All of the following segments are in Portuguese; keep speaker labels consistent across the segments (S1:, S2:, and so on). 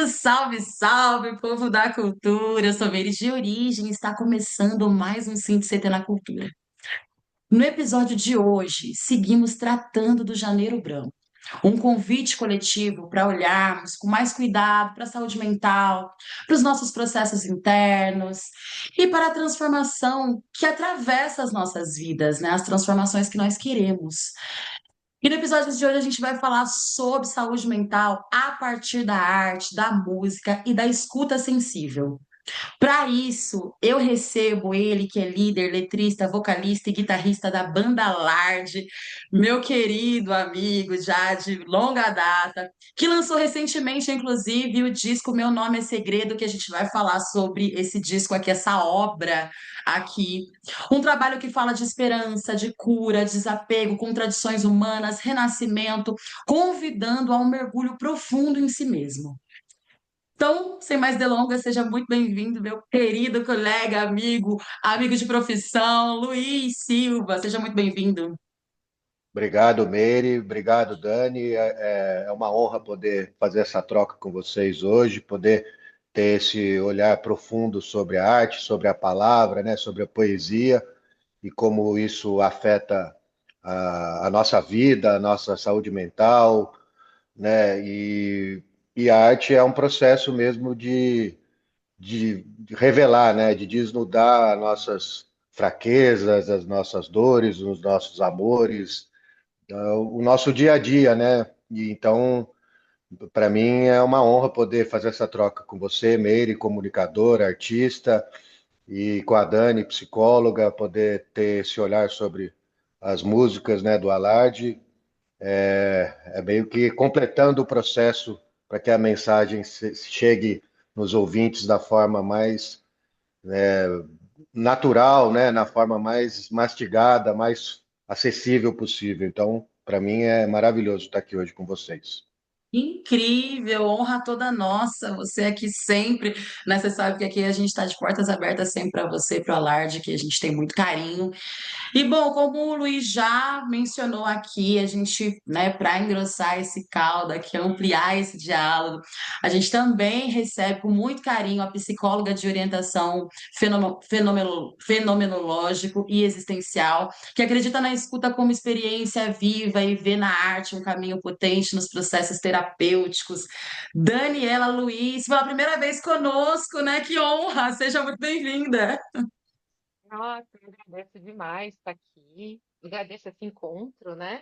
S1: Salve, salve, povo da cultura! Eu sou Meire de Origem e está começando mais um Cinto CT na Cultura. No episódio de hoje, seguimos tratando do Janeiro Branco, um convite coletivo para olharmos com mais cuidado para a saúde mental, para os nossos processos internos e para a transformação que atravessa as nossas vidas, né? As transformações que nós queremos. E no episódio de hoje a gente vai falar sobre saúde mental a partir da arte, da música e da escuta sensível. Para isso, eu recebo ele, que é líder, letrista, vocalista e guitarrista da banda Larde, meu querido amigo já de longa data, que lançou recentemente, inclusive, o disco Meu Nome é Segredo, que a gente vai falar sobre esse disco aqui, essa obra aqui. Um trabalho que fala de esperança, de cura, desapego, contradições humanas, renascimento, convidando a um mergulho profundo em si mesmo. Então, sem mais delongas, seja muito bem-vindo, meu querido colega, amigo de profissão, Luiz Silva. Seja muito bem-vindo.
S2: Obrigado, Meire. Obrigado, Dani. É uma honra poder fazer essa troca com vocês hoje, poder ter esse olhar profundo sobre a arte, sobre a palavra, né, sobre a poesia e como isso afeta a nossa vida, a nossa saúde mental, né? E a arte é um processo mesmo de revelar, né, de desnudar as nossas fraquezas, as nossas dores, os nossos amores, o nosso dia a dia, né? E então, para mim é uma honra poder fazer essa troca com você, Meire, comunicadora, artista, e com a Dani, psicóloga, poder ter esse olhar sobre as músicas, né, do Alarde. É meio que completando o processo para que a mensagem chegue nos ouvintes da forma mais natural, né, na forma mais mastigada, mais acessível possível. Então, para mim é maravilhoso estar aqui hoje com vocês.
S1: Incrível, honra toda nossa. Você aqui sempre, né? Você sabe que aqui a gente está de portas abertas sempre para você, para o Alarde, que a gente tem muito carinho. E bom, como o Luiz já mencionou aqui, a gente, né, para engrossar esse caldo aqui, ampliar esse diálogo, a gente também recebe com muito carinho a psicóloga de orientação fenomenológico e existencial, que acredita na escuta como experiência viva e vê na arte um caminho potente nos processos terapêuticos. Daniela Luiz, pela primeira vez conosco, né? Que honra! Seja muito bem-vinda.
S3: Nossa, eu agradeço demais estar aqui. Agradeço esse encontro, né?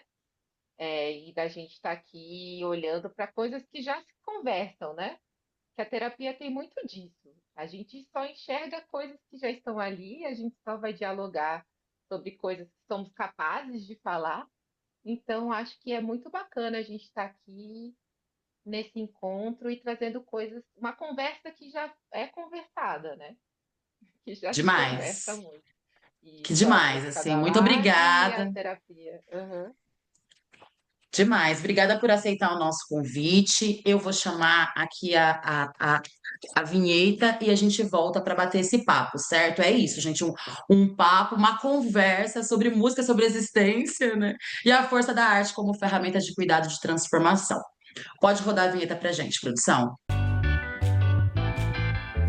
S3: E da gente estar aqui olhando para coisas que já se conversam, né? Que a terapia tem muito disso. A gente só enxerga coisas que já estão ali, a gente só vai dialogar sobre coisas que somos capazes de falar. Então, acho que é muito bacana a gente estar aqui nesse encontro e trazendo coisas, uma conversa que já é conversada, né? Que já se conversa
S1: Demais.
S3: muito.
S1: Que
S3: Isso, a
S1: demais,
S3: música
S1: assim.
S3: da
S1: Muito
S3: Lorde e a
S1: obrigada.
S3: terapia. Aham.
S1: Demais. Obrigada por aceitar o nosso convite. Eu vou chamar aqui a vinheta e a gente volta para bater esse papo, certo? É isso, gente. Um papo, uma conversa sobre música, sobre existência, né? E a força da arte como ferramenta de cuidado de transformação. Pode rodar a vinheta pra gente, produção.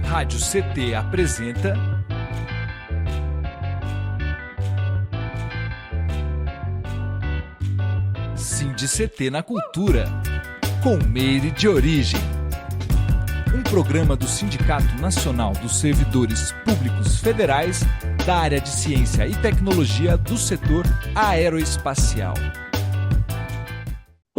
S4: Rádio CT apresenta Cindy CT na Cultura, com Meire de Origem. Um programa do Sindicato Nacional dos Servidores Públicos Federais da área de Ciência e Tecnologia do setor aeroespacial.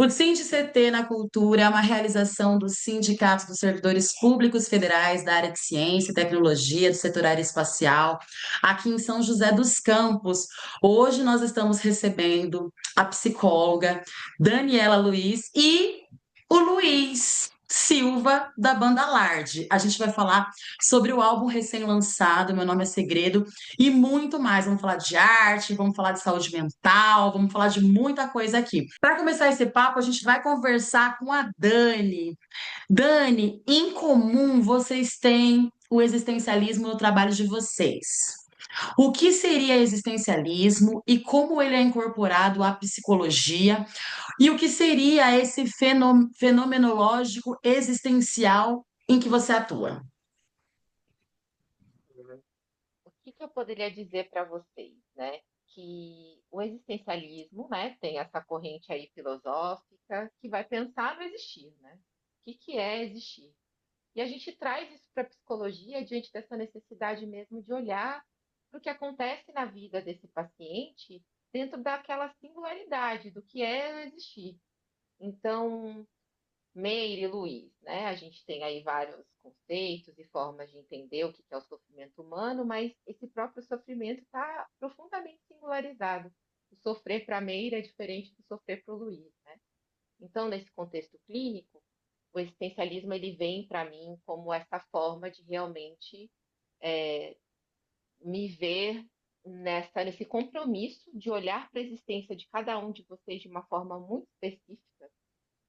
S1: O CT na Cultura é uma realização do Sindicato dos Servidores Públicos Federais da área de Ciência e Tecnologia do setor aeroespacial, aqui em São José dos Campos. Hoje nós estamos recebendo a psicóloga Daniela Luiz e o Luiz Silva, da banda Larde. A gente vai falar sobre o álbum recém-lançado, Meu Nome é Segredo, e muito mais. Vamos falar de arte, vamos falar de saúde mental, vamos falar de muita coisa aqui. Para começar esse papo, a gente vai conversar com a Dani. Dani, em comum vocês têm o existencialismo no trabalho de vocês. O que seria existencialismo e como ele é incorporado à psicologia? E o que seria esse fenomenológico existencial em que você atua?
S3: O que que eu poderia dizer para vocês, né? Que o existencialismo, né, tem essa corrente aí filosófica que vai pensar no existir, né? O que que é existir? E a gente traz isso para a psicologia diante dessa necessidade mesmo de olhar para o que acontece na vida desse paciente dentro daquela singularidade do que é existir. Então, Meire e Luiz, né? A gente tem aí vários conceitos e formas de entender o que é o sofrimento humano, mas esse próprio sofrimento está profundamente singularizado. O sofrer para Meire é diferente do sofrer para o Luiz, né? Então, nesse contexto clínico, o existencialismo ele vem para mim como essa forma de realmente me ver nesse compromisso de olhar para a existência de cada um de vocês de uma forma muito específica,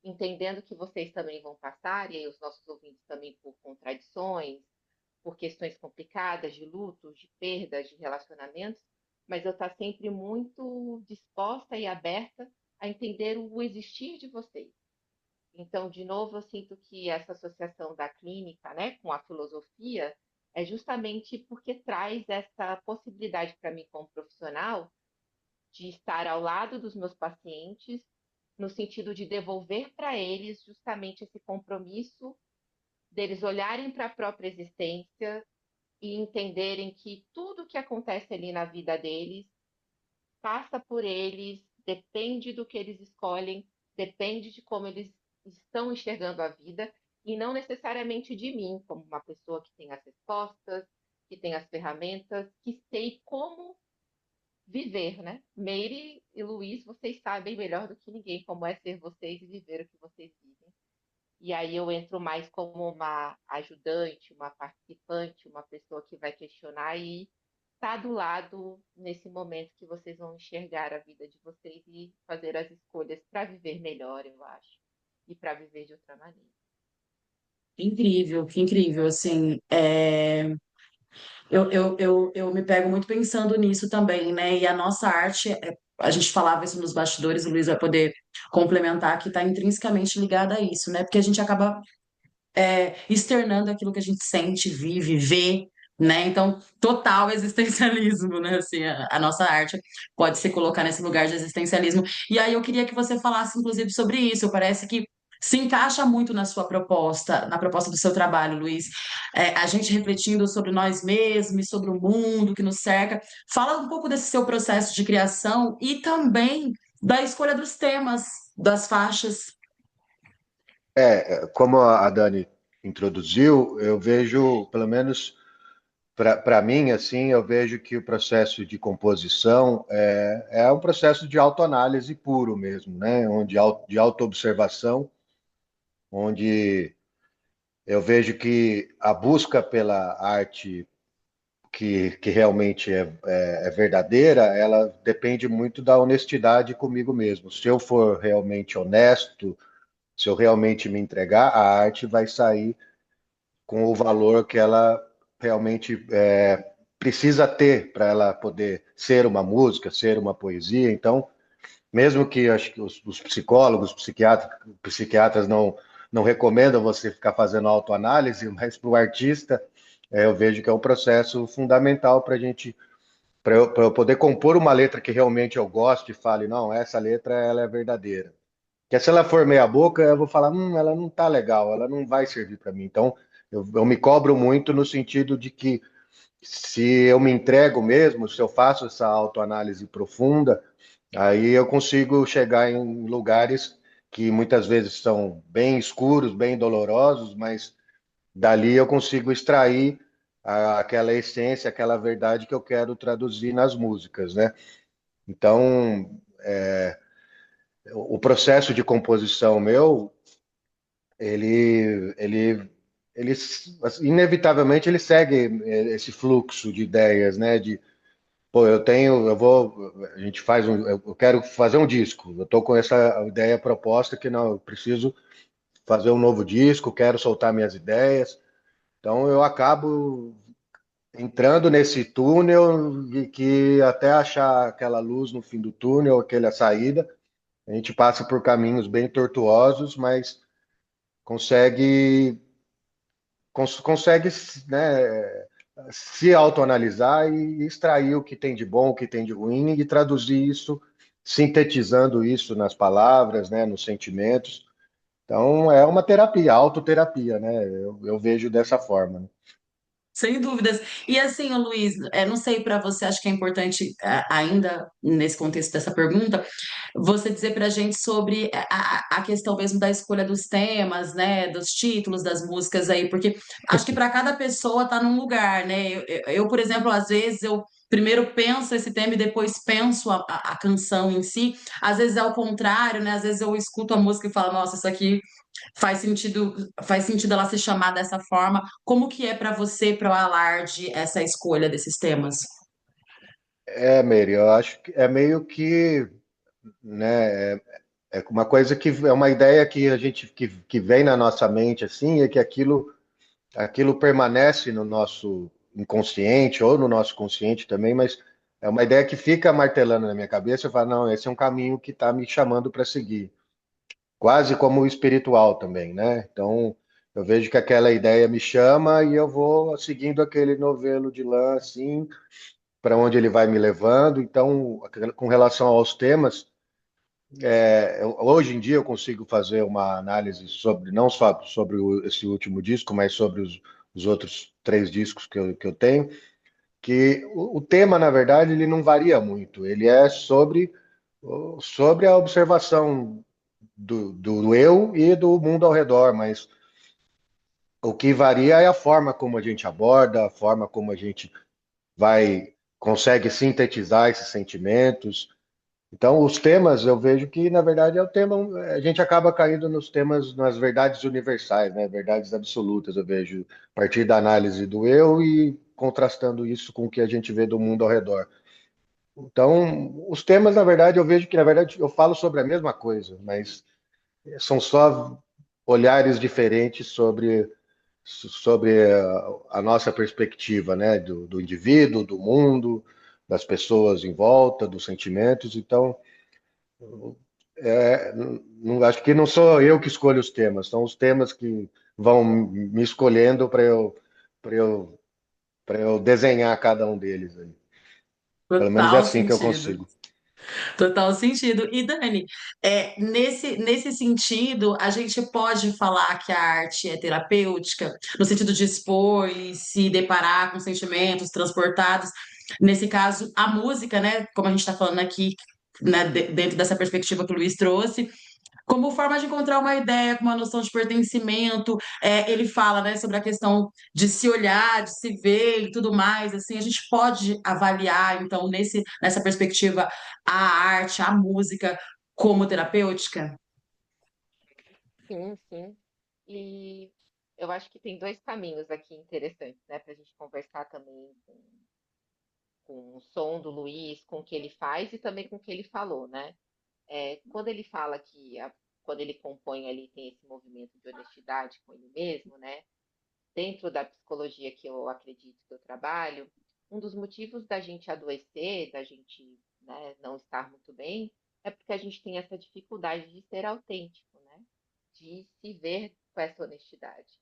S3: entendendo que vocês também vão passar, e aí os nossos ouvintes também por contradições, por questões complicadas de lutos, de perdas, de relacionamentos, mas eu estar sempre muito disposta e aberta a entender o existir de vocês. Então, de novo, eu sinto que essa associação da clínica, né, com a filosofia é justamente porque traz essa possibilidade para mim como profissional de estar ao lado dos meus pacientes, no sentido de devolver para eles justamente esse compromisso deles olharem para a própria existência e entenderem que tudo que acontece ali na vida deles passa por eles, depende do que eles escolhem, depende de como eles estão enxergando a vida e não necessariamente de mim, como uma pessoa que tem as respostas, que tem as ferramentas, que sei como viver, né? Meire e Luiz, vocês sabem melhor do que ninguém como é ser vocês e viver o que vocês vivem. E aí eu entro mais como uma ajudante, uma participante, uma pessoa que vai questionar e tá do lado nesse momento que vocês vão enxergar a vida de vocês e fazer as escolhas para viver melhor, eu acho, e para viver de outra maneira.
S1: Que incrível, assim, eu me pego muito pensando nisso também, né? E a nossa arte, a gente falava isso nos bastidores, o Luiz vai poder complementar, que está intrinsecamente ligada a isso, né? Porque a gente acaba externando aquilo que a gente sente, vive, vê, né? Então, total existencialismo, né? Assim, a nossa arte pode se colocar nesse lugar de existencialismo. E aí eu queria que você falasse, inclusive, sobre isso. Parece que se encaixa muito na sua proposta, na proposta do seu trabalho, Luiz. A gente refletindo sobre nós mesmos, sobre o mundo que nos cerca. Fala um pouco desse seu processo de criação e também da escolha dos temas, das faixas.
S2: Como a Dani introduziu, eu vejo, pelo menos para mim, assim, eu vejo que o processo de composição é um processo de autoanálise puro mesmo, né? Onde, de autoobservação, onde eu vejo que a busca pela arte que realmente é verdadeira, ela depende muito da honestidade comigo mesmo. Se eu for realmente honesto, se eu realmente me entregar, a arte vai sair com o valor que ela realmente precisa ter para ela poder ser uma música, ser uma poesia. Então, mesmo que acho que os psicólogos, psiquiatras não recomendam você ficar fazendo autoanálise, mas para o artista, eu vejo que é um processo fundamental para a gente, para eu poder compor uma letra que realmente eu gosto e fale, não, essa letra ela é verdadeira. Porque se ela for meia boca, eu vou falar, ela não tá legal, ela não vai servir para mim. Então, eu me cobro muito no sentido de que se eu me entrego mesmo, se eu faço essa autoanálise profunda, aí eu consigo chegar em lugares que muitas vezes são bem escuros, bem dolorosos, mas dali eu consigo extrair aquela essência, aquela verdade que eu quero traduzir nas músicas, né? Então, o processo de composição meu, ele assim, inevitavelmente ele segue esse fluxo de ideias, né? De pô, a gente faz eu quero fazer um disco. Eu tô com essa ideia proposta que não, eu preciso fazer um novo disco, quero soltar minhas ideias. Então eu acabo entrando nesse túnel e que até achar aquela luz no fim do túnel, aquela saída, a gente passa por caminhos bem tortuosos, mas consegue, consegue, né, se autoanalisar e extrair o que tem de bom, o que tem de ruim e traduzir isso, sintetizando isso nas palavras, né, nos sentimentos. Então, é uma terapia, autoterapia, né? Eu vejo dessa forma, né?
S1: Sem dúvidas. E assim, ô Luiz, não sei para você, acho que é importante, ainda nesse contexto dessa pergunta, você dizer para a gente sobre a questão mesmo da escolha dos temas, né, dos títulos das músicas aí, porque acho que para cada pessoa tá num lugar, né? Por exemplo, às vezes eu primeiro penso esse tema e depois penso a canção em si. Às vezes é o contrário, né? Às vezes eu escuto a música e falo, nossa, isso aqui faz sentido ela se chamar dessa forma. Como que é para você, para o Alarde, essa escolha desses temas?
S2: Meire, eu acho que é meio que, né, é uma coisa que é uma ideia que a gente que vem na nossa mente assim, é que aquilo permanece no nosso inconsciente ou no nosso consciente também, mas é uma ideia que fica martelando na minha cabeça. Eu falo, não, esse é um caminho que está me chamando para seguir, quase como o espiritual também, né? Então, eu vejo que aquela ideia me chama e eu vou seguindo aquele novelo de lã assim, para onde ele vai me levando. Então, com relação aos temas, hoje em dia eu consigo fazer uma análise sobre, não só sobre esse último disco, mas sobre os outros três discos que eu tenho, que o tema, na verdade, ele não varia muito. Ele é sobre a observação do eu e do mundo ao redor, mas o que varia é a forma como a gente aborda, a forma como a gente consegue sintetizar esses sentimentos. Então, os temas, eu vejo que, na verdade, é o tema, a gente acaba caindo nos temas, nas verdades universais, né? Verdades absolutas, eu vejo, a partir da análise do eu e contrastando isso com o que a gente vê do mundo ao redor. Então, os temas, na verdade, eu vejo que, na verdade, eu falo sobre a mesma coisa, mas são só olhares diferentes sobre a nossa perspectiva, né? Do indivíduo, do mundo, das pessoas em volta, dos sentimentos. Então, acho que não sou eu que escolho os temas, são os temas que vão me escolhendo para eu, para eu desenhar cada um deles aí. Pelo menos é
S1: Total
S2: assim que eu
S1: sentido.
S2: consigo.
S1: Total sentido. E Dani, nesse sentido, a gente pode falar que a arte é terapêutica, no sentido de expor e se deparar com sentimentos transportados. Nesse caso, a música, né, como a gente está falando aqui, né, dentro dessa perspectiva que o Luiz trouxe, como forma de encontrar uma ideia, com uma noção de pertencimento. Ele fala, né, sobre a questão de se olhar, de se ver e tudo mais. Assim, a gente pode avaliar, então, nessa perspectiva, a arte, a música como terapêutica?
S3: Sim, sim. E eu acho que tem dois caminhos aqui interessantes, né, para a gente conversar também com o som do Luiz, com o que ele faz e também com o que ele falou, né? Quando ele fala quando ele compõe ali, tem esse movimento de honestidade com ele mesmo, né? Dentro da psicologia que eu acredito que eu trabalho, um dos motivos da gente adoecer, da gente, né, não estar muito bem, é porque a gente tem essa dificuldade de ser autêntico, né? De se ver com essa honestidade.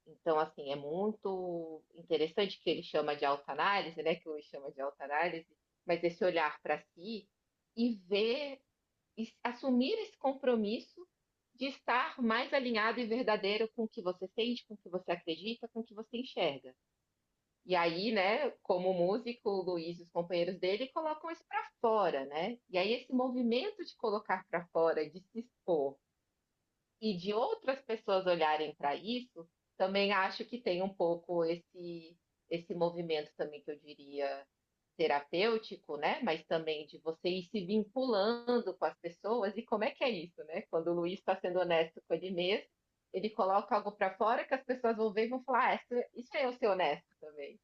S3: Então, assim, é muito interessante que ele chama de autoanálise, né? Que o Luiz chama de autoanálise, mas esse olhar para si e ver e assumir esse compromisso de estar mais alinhado e verdadeiro com o que você sente, com o que você acredita, com o que você enxerga. E aí, né, como músico, o Luiz e os companheiros dele colocam isso para fora, né? E aí esse movimento de colocar para fora, de se expor e de outras pessoas olharem para isso, também acho que tem um pouco esse movimento também que eu diria terapêutico, né? Mas também de você ir se vinculando com as pessoas. E como é que é isso, né? Quando o Luiz está sendo honesto com ele mesmo, ele coloca algo para fora que as pessoas vão ver e vão falar: isso é eu ser honesto também.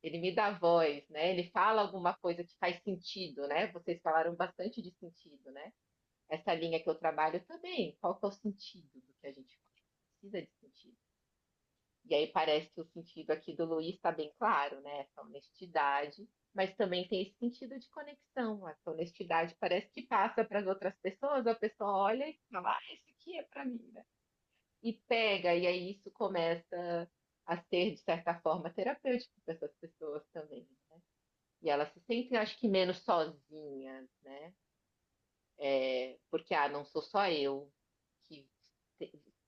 S3: Ele me dá voz, né? Ele fala alguma coisa que faz sentido, né? Vocês falaram bastante de sentido, né? Essa linha que eu trabalho também. Qual que é o sentido do que a gente faz? Precisa de sentido. E aí parece que o sentido aqui do Luiz está bem claro, né? Essa honestidade, mas também tem esse sentido de conexão. Essa honestidade parece que passa para as outras pessoas, a pessoa olha e fala, ah, isso aqui é para mim, né? E pega, e aí isso começa a ser, de certa forma, terapêutico para essas pessoas também, né? E elas se sentem, acho que, menos sozinhas, né? Porque, não sou só eu que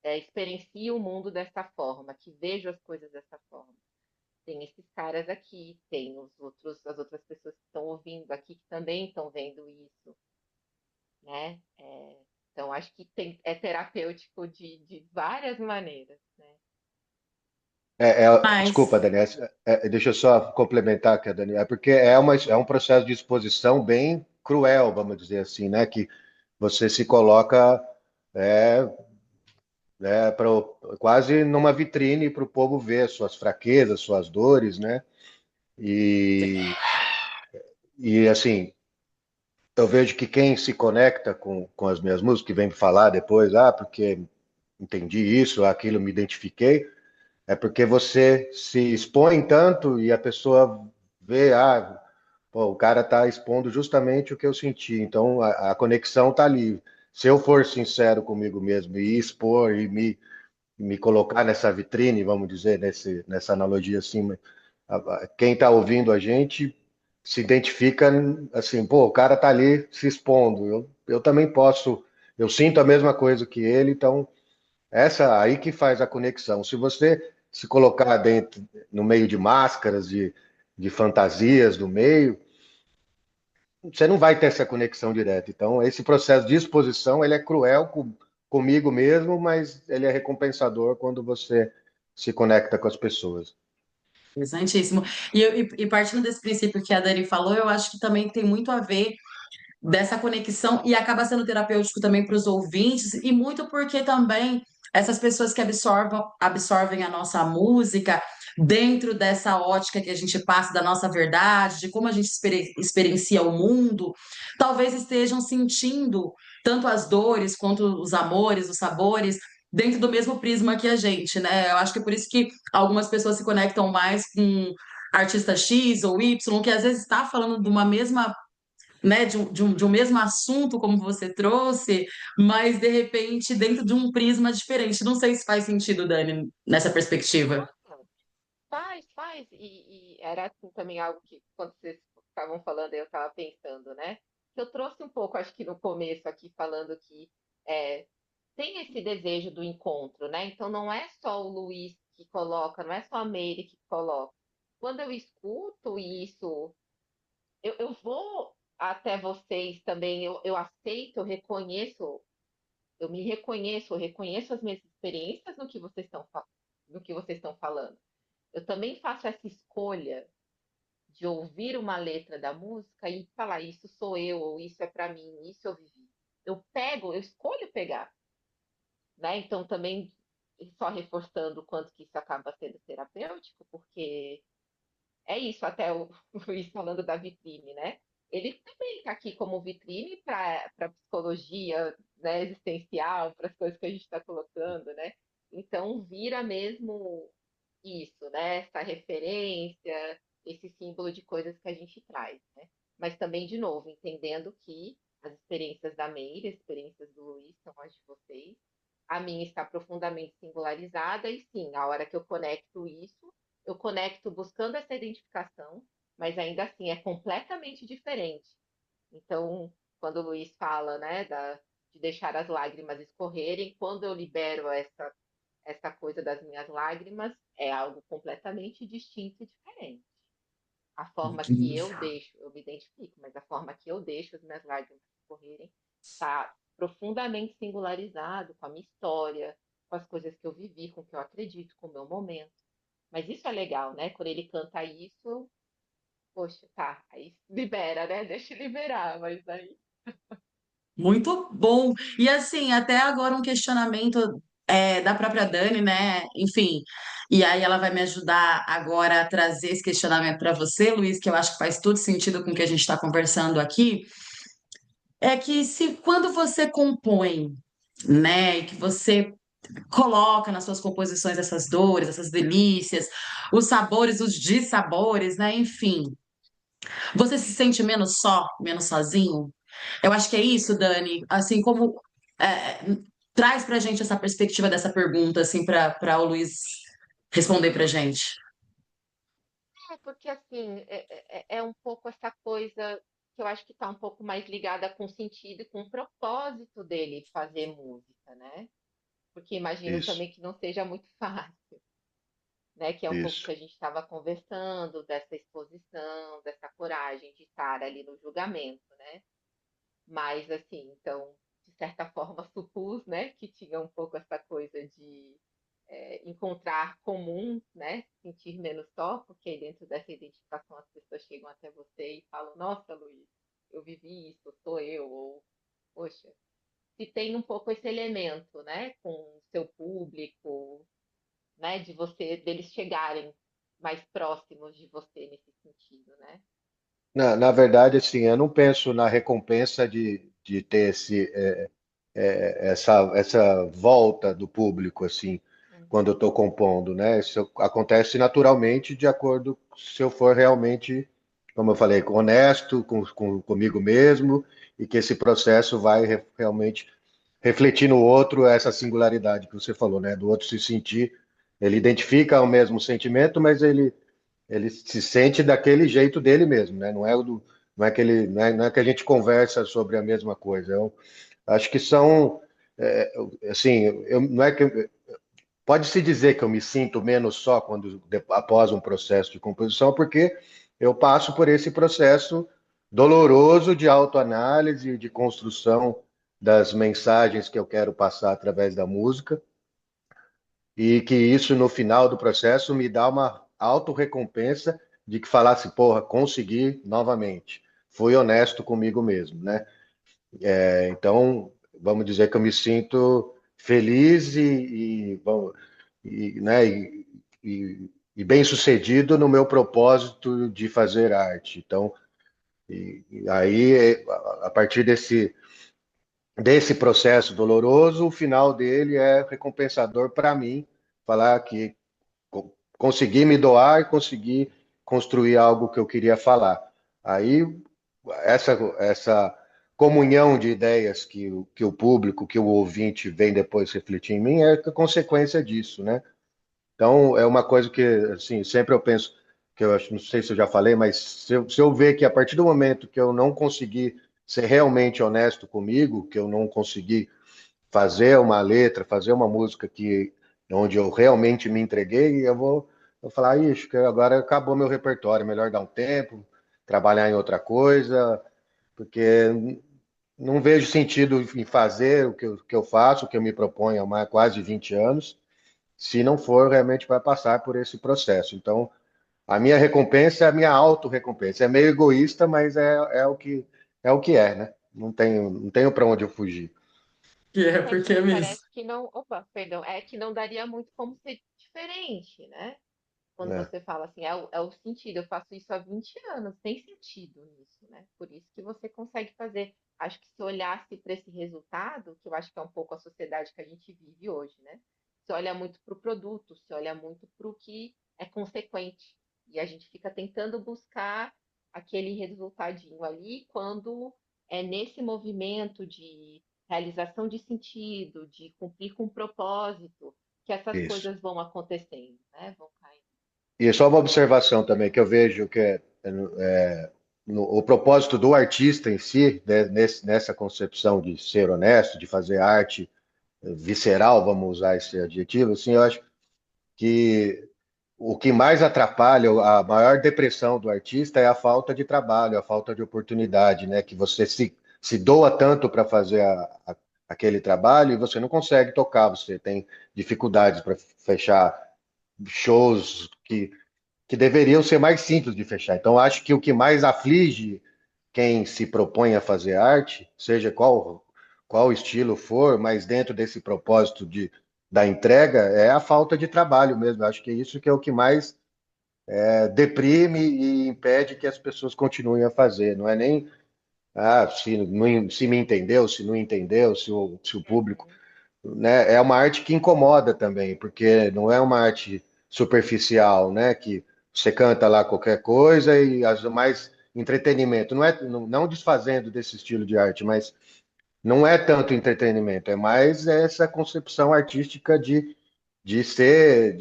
S3: experiencio o mundo dessa forma, que vejo as coisas dessa forma. Tem esses caras aqui, tem as outras pessoas que estão ouvindo aqui que também estão vendo isso, né? Então, acho que é terapêutico de várias maneiras, né?
S2: Desculpa,
S1: Mas,
S2: Dani, deixa eu só complementar aqui, Dani, porque é um processo de exposição bem cruel, vamos dizer assim, né? Que você se coloca é, quase numa vitrine para o povo ver suas fraquezas, suas dores, né? E, e assim, eu vejo que quem se conecta com as minhas músicas, que vem me falar depois, porque entendi isso, aquilo, me identifiquei, é porque você se expõe tanto e a pessoa vê, pô, o cara tá expondo justamente o que eu senti, então a conexão tá ali. Se eu for sincero comigo mesmo e expor e me colocar nessa vitrine, vamos dizer, nessa analogia assim, quem está ouvindo a gente se identifica assim, pô, o cara tá ali se expondo, eu também posso, eu sinto a mesma coisa que ele, então essa aí que faz a conexão. Se você se colocar dentro, no meio de máscaras, de fantasias do meio, você não vai ter essa conexão direta. Então, esse processo de exposição, ele é cruel comigo mesmo, mas ele é recompensador quando você se conecta com as pessoas.
S1: interessantíssimo. E partindo desse princípio que a Dani falou, eu acho que também tem muito a ver dessa conexão e acaba sendo terapêutico também para os ouvintes, e muito porque também essas pessoas que absorvem a nossa música dentro dessa ótica que a gente passa da nossa verdade, de como a gente experiencia o mundo, talvez estejam sentindo tanto as dores quanto os amores, os sabores. Dentro do mesmo prisma que a gente, né? Eu acho que é por isso que algumas pessoas se conectam mais com artista X ou Y, que às vezes está falando de uma mesma, né, de um mesmo assunto, como você trouxe, mas de repente dentro de um prisma diferente. Não sei se faz sentido, Dani, nessa perspectiva.
S3: Nossa, faz. E era assim também algo que, quando vocês estavam falando, eu estava pensando, né? Que eu trouxe um pouco, acho que no começo aqui, falando que é, tem esse desejo do encontro, né? Então não é só o Luiz que coloca, não é só a Meire que coloca. Quando eu escuto isso, eu vou até vocês também, eu aceito, eu reconheço, eu me reconheço, eu reconheço as minhas experiências no que vocês estão falando. Eu também faço essa escolha de ouvir uma letra da música e falar, isso sou eu, ou isso é para mim, isso eu vivi. Eu escolho pegar, né? Então também só reforçando o quanto que isso acaba sendo terapêutico, porque é isso, até o Luiz falando da vitrine, né? Ele também está aqui como vitrine para psicologia, né, existencial, para as coisas que a gente está colocando, né? Então vira mesmo isso, né? Essa referência, esse símbolo de coisas que a gente traz, né? Mas também, de novo, entendendo que as experiências da Meire, as experiências do Luiz são as de vocês. A minha está profundamente singularizada e sim, a hora que eu conecto buscando essa identificação, mas ainda assim é completamente diferente. Então, quando o Luiz fala, né, de deixar as lágrimas escorrerem, quando eu libero essa coisa das minhas lágrimas, é algo completamente distinto e diferente. A forma que eu deixo, eu me identifico, mas a forma que eu deixo as minhas lágrimas escorrerem está profundamente singularizado com a minha história, com as coisas que eu vivi, com o que eu acredito, com o meu momento. Mas isso é legal, né? Quando ele canta isso, poxa, tá, aí libera, né? Deixa liberar, mas aí.
S1: Muito bom. E assim, até agora um questionamento da própria Dani, né? Enfim, e aí ela vai me ajudar agora a trazer esse questionamento para você, Luiz, que eu acho que faz todo sentido com o que a gente está conversando aqui. É que se quando você compõe, né, e que você coloca nas suas composições essas dores, essas delícias, os sabores, os dissabores, né? Enfim, você se sente menos só, menos sozinho? Eu acho que é isso, Dani. Assim como é, traz pra gente essa perspectiva dessa pergunta, assim, para o Luiz responder pra gente.
S3: Porque assim, é um pouco essa coisa que eu acho que está um pouco mais ligada com o sentido e com o propósito dele fazer música, né? Porque imagino
S2: Isso,
S3: também que não seja muito fácil, né? Que é um pouco
S2: isso.
S3: que a gente estava conversando, dessa exposição, dessa coragem de estar ali no julgamento, né? Mas assim, então, de certa forma, supus, né, que tinha um pouco essa coisa de encontrar comum, né, sentir menos só, porque aí dentro dessa identificação as pessoas chegam até você e falam, nossa, Luiz, eu vivi isso, sou eu, ou, poxa, se tem um pouco esse elemento, né, com o seu público, né, de você, deles chegarem mais próximos de você nesse sentido, né?
S2: Na verdade, assim, eu não penso na recompensa de ter essa volta do público, assim, quando eu
S3: Uhum,
S2: estou compondo, né? Isso acontece naturalmente de acordo se eu for realmente, como eu falei, honesto comigo mesmo e que esse processo vai realmente refletir no outro essa singularidade que você falou, né? Do outro se sentir, ele identifica o mesmo sentimento, mas ele se sente daquele jeito dele mesmo, né? Não é que não é que a gente conversa sobre a mesma coisa. Eu acho que são, assim, não é que pode-se dizer que eu me sinto menos só após um processo de composição, porque eu passo por esse processo doloroso de autoanálise, de construção das mensagens que eu quero passar através da música, e que isso no final do processo me dá uma autorrecompensa de que falasse, porra, consegui novamente. Fui honesto comigo mesmo, né? Então, vamos dizer que eu me sinto feliz né, e bem-sucedido no meu propósito de fazer arte. Então, e aí, a partir desse processo doloroso, o final dele é recompensador para mim, falar que consegui me doar e consegui construir algo que eu queria falar. Aí, essa comunhão de ideias que o público, que o ouvinte vem depois refletir em mim, é a consequência disso, né? Então, é uma coisa que, assim, sempre eu penso, que eu acho, não sei se eu já falei, mas se eu ver que a partir do momento que eu não conseguir ser realmente honesto comigo, que eu não consegui fazer uma letra, fazer uma música onde eu realmente me entreguei, eu falar, ixi, que agora acabou meu repertório, melhor dar um tempo, trabalhar em outra coisa, porque não vejo sentido em fazer que eu faço, o que eu me proponho há quase 20 anos, se não for realmente para passar por esse processo. Então, a minha recompensa é a minha autorrecompensa. É meio egoísta, mas é o que é, né? Não tenho para onde eu fugir.
S1: Que é
S3: É
S1: porque é
S3: que
S1: mesmo.
S3: parece que não, opa, perdão, é que não daria muito como ser diferente, né? Quando
S2: Né?
S3: você fala assim, é o sentido, eu faço isso há 20 anos, tem sentido nisso, né? Por isso que você consegue fazer. Acho que se olhasse para esse resultado, que eu acho que é um pouco a sociedade que a gente vive hoje, né? Se olha muito para o produto, se olha muito para o que é consequente. E a gente fica tentando buscar aquele resultadinho ali, quando é nesse movimento de realização de sentido, de cumprir com um propósito, que essas
S2: Isso.
S3: coisas vão acontecendo, né? Vão caindo.
S2: E só uma observação também, que eu vejo que o propósito do artista em si, né, nessa concepção de ser honesto, de fazer arte visceral, vamos usar esse adjetivo, assim, eu acho que o que mais atrapalha, a maior depressão do artista é a falta de trabalho, a falta de oportunidade, né? Que você se doa tanto para fazer aquele trabalho e você não consegue tocar, você tem dificuldades para fechar shows que deveriam ser mais simples de fechar. Então, acho que o que mais aflige quem se propõe a fazer arte, seja qual estilo for, mas dentro desse propósito da entrega, é a falta de trabalho mesmo. Acho que é isso que é o que mais deprime e impede que as pessoas continuem a fazer. Não é nem se me entendeu, se não entendeu, se o público.
S3: Uhum.
S2: né, é uma arte que incomoda também, porque não é uma arte superficial, né, que você canta lá qualquer coisa e as mais entretenimento, não desfazendo desse estilo de arte, mas não é tanto entretenimento, é mais essa concepção artística de ser,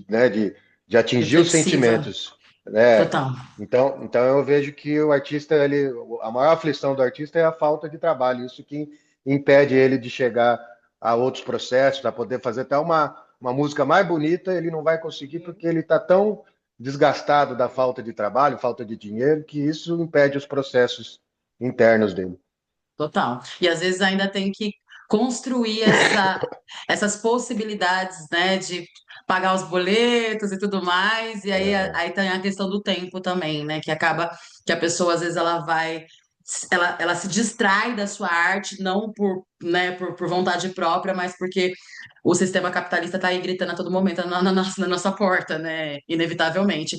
S2: né, de atingir os
S1: Reflexiva,
S2: sentimentos, né?
S1: total.
S2: Então eu vejo que o artista, a maior aflição do artista é a falta de trabalho, isso que impede ele de chegar a outros processos, a poder fazer até uma música mais bonita, ele não vai conseguir porque ele está tão desgastado da falta de trabalho, falta de dinheiro, que isso impede os processos internos dele.
S1: Total. E às vezes ainda tem que construir essas possibilidades, né, de pagar os boletos e tudo mais. E aí tem a questão do tempo também, né, que acaba que a pessoa às vezes ela se distrai da sua arte, não por vontade própria, mas porque o sistema capitalista está aí gritando a todo momento na nossa porta, né, inevitavelmente.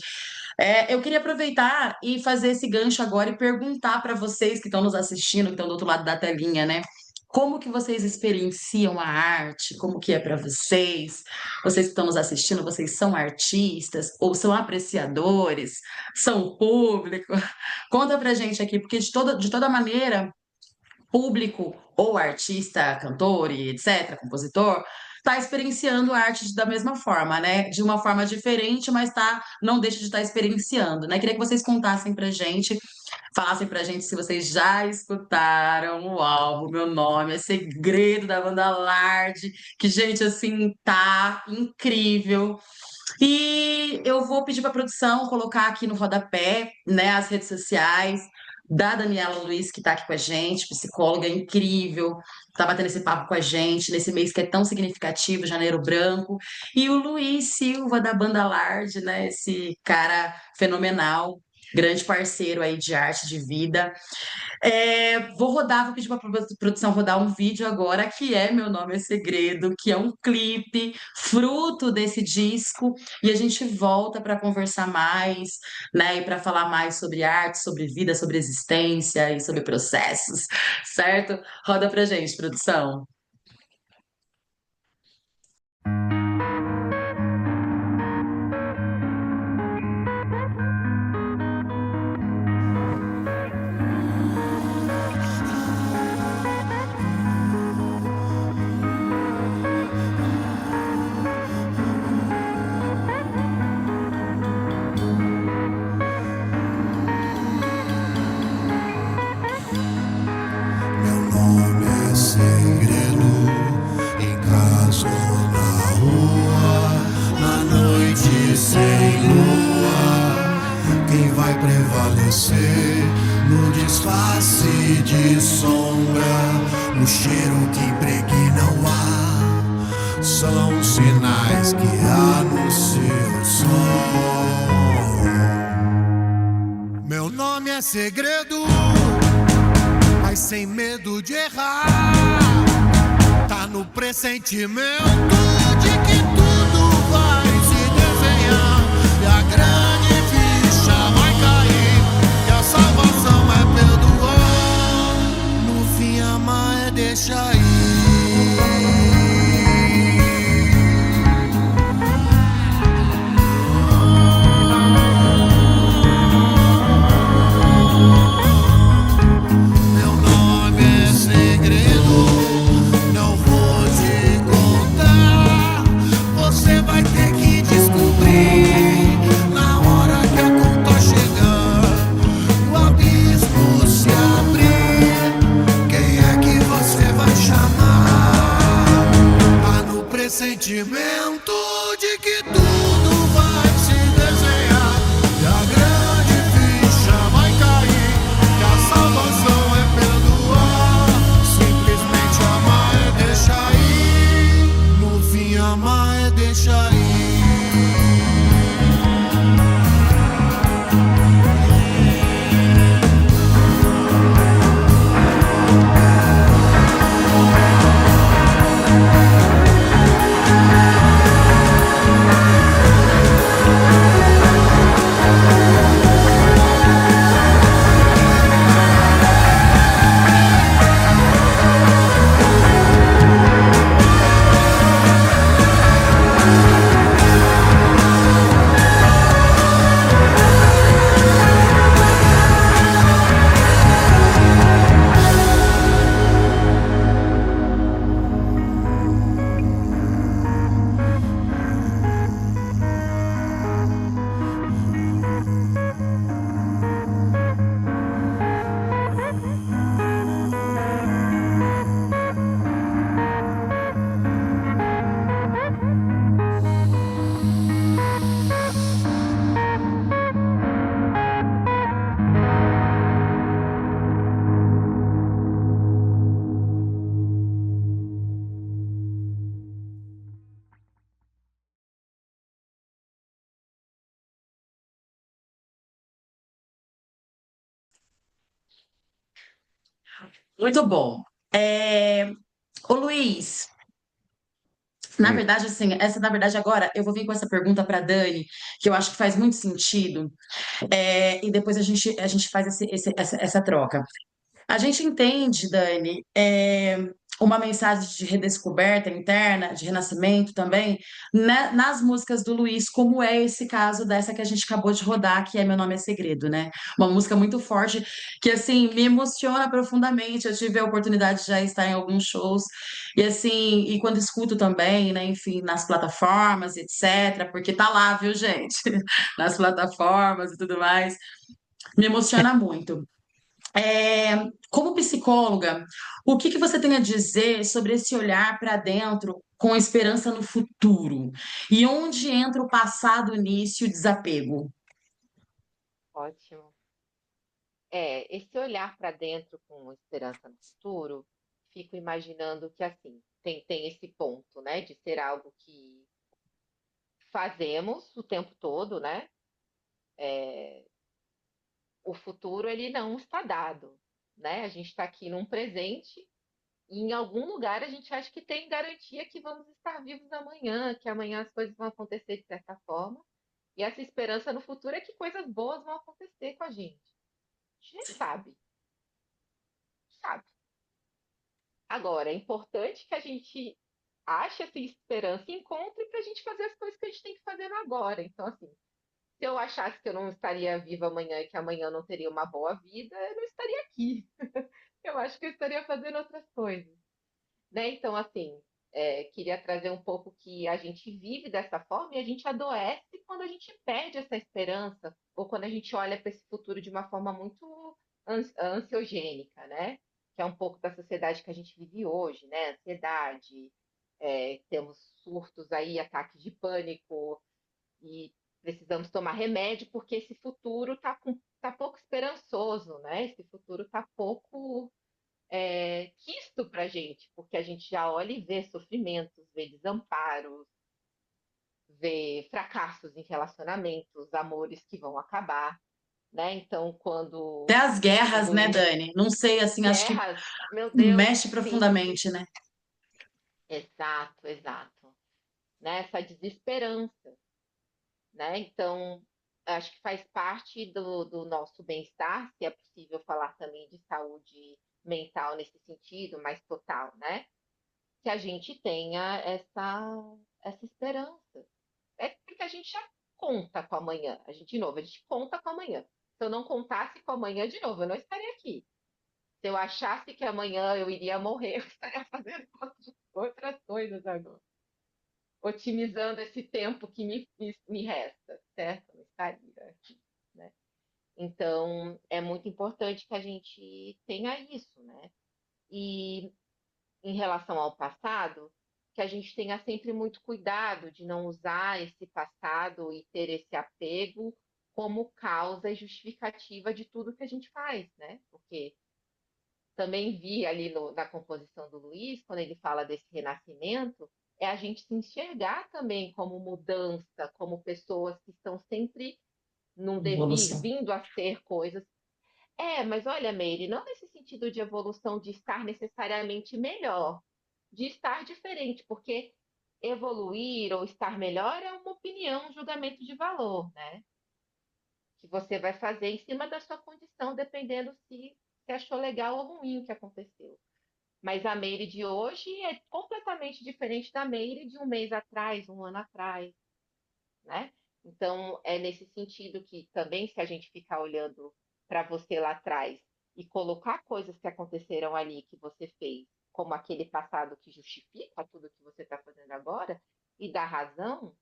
S1: Eu queria aproveitar e fazer esse gancho agora e perguntar para vocês que estão nos assistindo, que estão do outro lado da telinha, né? Como que vocês experienciam a arte? Como que é para vocês? Vocês que estão nos assistindo, vocês são artistas ou são apreciadores? São público? Conta pra gente aqui, porque de toda maneira público ou artista, cantor e etc., compositor, está experienciando a arte da mesma forma, né? De uma forma diferente, mas não deixa de estar experienciando, né? Queria que vocês contassem pra gente, falassem pra gente se vocês já escutaram o álbum Meu Nome é Segredo, da banda Lorde, que, gente, assim, tá incrível. E eu vou pedir para a produção colocar aqui no rodapé, né, as redes sociais da Daniela Luiz, que está aqui com a gente, psicóloga incrível, está batendo esse papo com a gente nesse mês que é tão significativo, Janeiro Branco, e o Luiz Silva, da banda Lard, né, esse cara fenomenal, grande parceiro aí de arte, de vida. Vou pedir para a produção rodar um vídeo agora, que é Meu Nome é Segredo, que é um clipe fruto desse disco, e a gente volta para conversar mais, né, e para falar mais sobre arte, sobre vida, sobre existência e sobre processos, certo? Roda pra gente, produção.
S5: Meu nome é segredo, em casa ou na rua, na noite sem lua. Quem vai prevalecer no disfarce de sombra, no cheiro que impregna o ar, são sinais que anunciam o som. Meu nome é segredo, mas sem medo de errar. Tá no pressentimento de que tudo vai se desenhar, e a grande ficha vai cair, e a salvação é perdoar. No fim, amar é deixar ir. Sentimento de que tudo vai se desenhar, e a grande ficha vai cair, que a salvação é perdoar. Simplesmente amar é deixar ir, no fim amar é deixar ir.
S1: Muito bom. É, Ô Luiz, na
S2: Hum.
S1: verdade, assim, na verdade, agora eu vou vir com essa pergunta para Dani, que eu acho que faz muito sentido, e depois a gente faz essa troca. A gente entende, Dani, uma mensagem de redescoberta interna, de renascimento também, né, nas músicas do Luiz, como é esse caso dessa que a gente acabou de rodar, que é Meu Nome é Segredo, né? Uma música muito forte, que, assim, me emociona profundamente. Eu tive a oportunidade de já estar em alguns shows, e, assim, e quando escuto também, né, enfim, nas plataformas, etc., porque tá lá, viu, gente? Nas plataformas e tudo mais, me emociona muito. Como psicóloga, o que que você tem a dizer sobre esse olhar para dentro com esperança no futuro? E onde entra o passado nisso e o desapego?
S3: Ótimo. Esse olhar para dentro com esperança no futuro, fico imaginando que assim, tem esse ponto, né, de ser algo que fazemos o tempo todo, né? O futuro ele não está dado, né? A gente está aqui num presente e em algum lugar a gente acha que tem garantia que vamos estar vivos amanhã, que amanhã as coisas vão acontecer de certa forma. E essa esperança no futuro é que coisas boas vão acontecer com a gente. A gente sabe, sabe. Agora, é importante que a gente ache essa esperança e encontre para a gente fazer as coisas que a gente tem que fazer no agora. Então, assim, se eu achasse que eu não estaria viva amanhã e que amanhã eu não teria uma boa vida, eu não estaria aqui. Eu acho que eu estaria fazendo outras coisas, né? Então, assim, queria trazer um pouco que a gente vive dessa forma e a gente adoece quando a gente perde essa esperança ou quando a gente olha para esse futuro de uma forma muito ansiogênica, né? Que é um pouco da sociedade que a gente vive hoje, né? Ansiedade, temos surtos aí, ataques de pânico e precisamos tomar remédio porque esse futuro tá pouco esperançoso, né? Esse futuro tá pouco quisto para a gente, porque a gente já olha e vê sofrimentos, vê desamparos, vê fracassos em relacionamentos, amores que vão acabar, né? Então,
S1: Até
S3: quando
S1: as
S3: o
S1: guerras, né,
S3: Luiz
S1: Dani? Não sei, assim, acho que
S3: guerras, meu Deus,
S1: mexe
S3: sim,
S1: profundamente, né?
S3: exato, exato, né? Essa desesperança, né? Então, acho que faz parte do nosso bem-estar, se é possível falar também de saúde mental nesse sentido, mais total, né? Que a gente tenha essa esperança. É porque a gente já conta com amanhã. De novo, a gente conta com amanhã. Se eu não contasse com amanhã, de novo, eu não estaria aqui. Se eu achasse que amanhã eu iria morrer, eu estaria fazendo outras coisas agora. Otimizando esse tempo que me resta, certo? Eu não estaria aqui, né? Então, é muito importante que a gente tenha isso, né? E em relação ao passado, que a gente tenha sempre muito cuidado de não usar esse passado e ter esse apego como causa e justificativa de tudo que a gente faz, né? Porque também vi ali na composição do Luiz, quando ele fala desse renascimento, é a gente se enxergar também como mudança, como pessoas que estão sempre num devir,
S1: Evolução.
S3: vindo a ser coisas. Mas olha, Meire, não nesse sentido de evolução de estar necessariamente melhor, de estar diferente, porque evoluir ou estar melhor é uma opinião, um julgamento de valor, né? Que você vai fazer em cima da sua condição, dependendo se achou legal ou ruim o que aconteceu. Mas a Meire de hoje é completamente diferente da Meire de um mês atrás, um ano atrás, né? Então, é nesse sentido que também, se a gente ficar olhando para você lá atrás e colocar coisas que aconteceram ali que você fez, como aquele passado que justifica tudo que você está fazendo agora, e dá razão,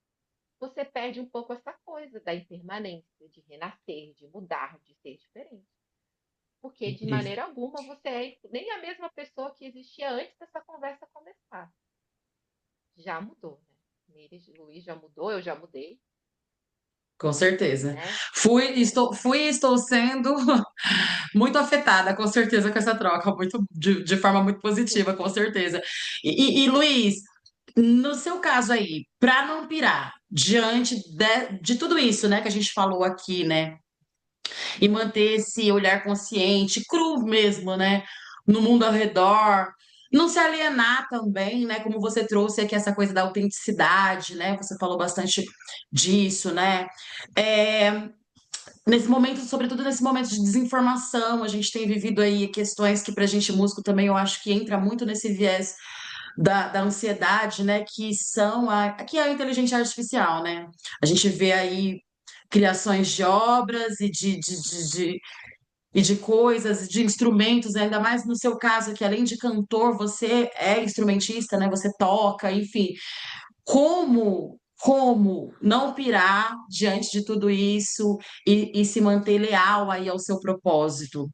S3: você perde um pouco essa coisa da impermanência, de renascer, de mudar, de ser diferente. Porque de maneira alguma você é nem a mesma pessoa que existia antes dessa conversa começar. Já mudou, né? Miri e Luiz já mudou, eu já mudei,
S1: Com certeza.
S3: né?
S1: Fui e estou sendo muito afetada, com certeza, com essa troca, de forma muito positiva, com certeza. E, Luiz, no seu caso aí, para não pirar diante de tudo isso, né, que a gente falou aqui, né, e manter esse olhar consciente, cru mesmo, né? no mundo ao redor, não se alienar também, né? Como você trouxe aqui essa coisa da autenticidade, né? Você falou bastante disso, né? É, nesse momento, sobretudo nesse momento de desinformação, a gente tem vivido aí questões que para a gente músico também eu acho que entra muito nesse viés da ansiedade, né? Que é a inteligência artificial, né? A gente vê aí criações de obras e de coisas, de instrumentos, ainda mais no seu caso, que além de cantor, você é instrumentista, né? Você toca, enfim. Como não pirar diante de tudo isso e se manter leal aí ao seu propósito?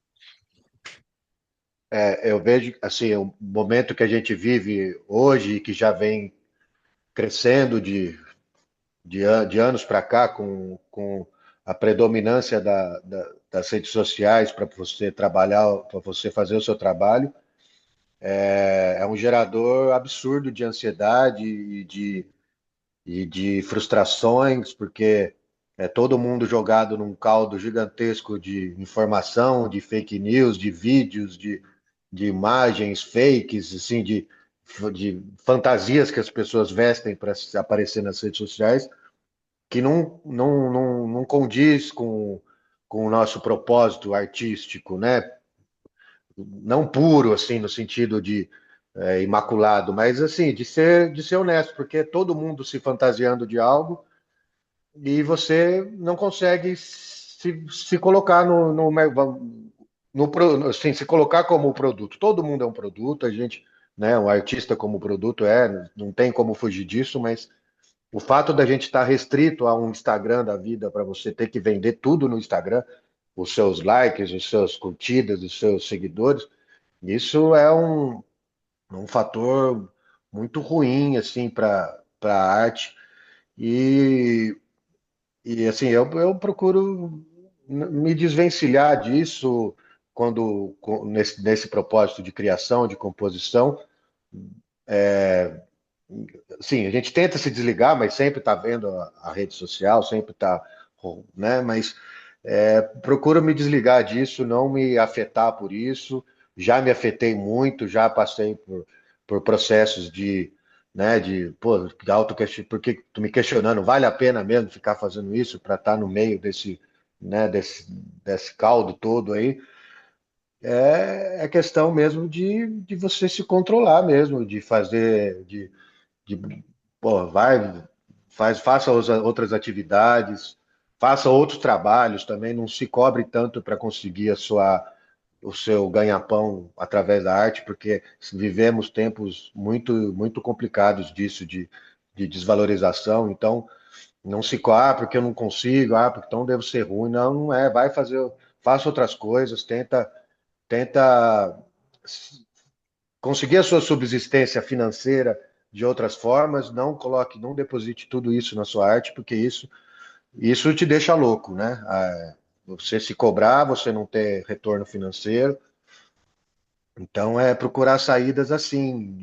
S2: Eu vejo assim, o momento que a gente vive hoje, que já vem crescendo de anos para cá, com a predominância das redes sociais para você trabalhar, para você fazer o seu trabalho, é um gerador absurdo de ansiedade e de frustrações, porque é todo mundo jogado num caldo gigantesco de informação, de fake news, de vídeos, de imagens fakes, assim, de fantasias que as pessoas vestem para aparecer nas redes sociais, que não condiz com o nosso propósito artístico, né? Não puro, assim, no sentido de imaculado, mas assim, de ser honesto, porque todo mundo se fantasiando de algo e você não consegue se colocar assim, se colocar como produto. Todo mundo é um produto, a gente, né, um artista como produto não tem como fugir disso, mas o fato da gente estar restrito a um Instagram da vida para você ter que vender tudo no Instagram, os seus likes, os seus curtidas, os seus seguidores, isso é um fator muito ruim assim para a arte e, assim eu procuro me desvencilhar disso nesse propósito de criação, de composição. Sim, a gente tenta se desligar, mas sempre está vendo a rede social, sempre está, né? Mas procuro me desligar disso, não me afetar por isso. Já me afetei muito, já passei por processos pô, porque tu me questionando, vale a pena mesmo ficar fazendo isso para estar no meio desse caldo todo aí? É questão mesmo de você se controlar mesmo, de fazer, pô, faça outras atividades, faça outros trabalhos também, não se cobre tanto para conseguir o seu ganha-pão através da arte, porque vivemos tempos muito, muito complicados disso, de desvalorização, então não se porque eu não consigo, porque então devo ser ruim, não, não é, faça outras coisas, tenta conseguir a sua subsistência financeira de outras formas, não deposite tudo isso na sua arte, porque isso te deixa louco, né? Você se cobrar, você não ter retorno financeiro, então é procurar saídas assim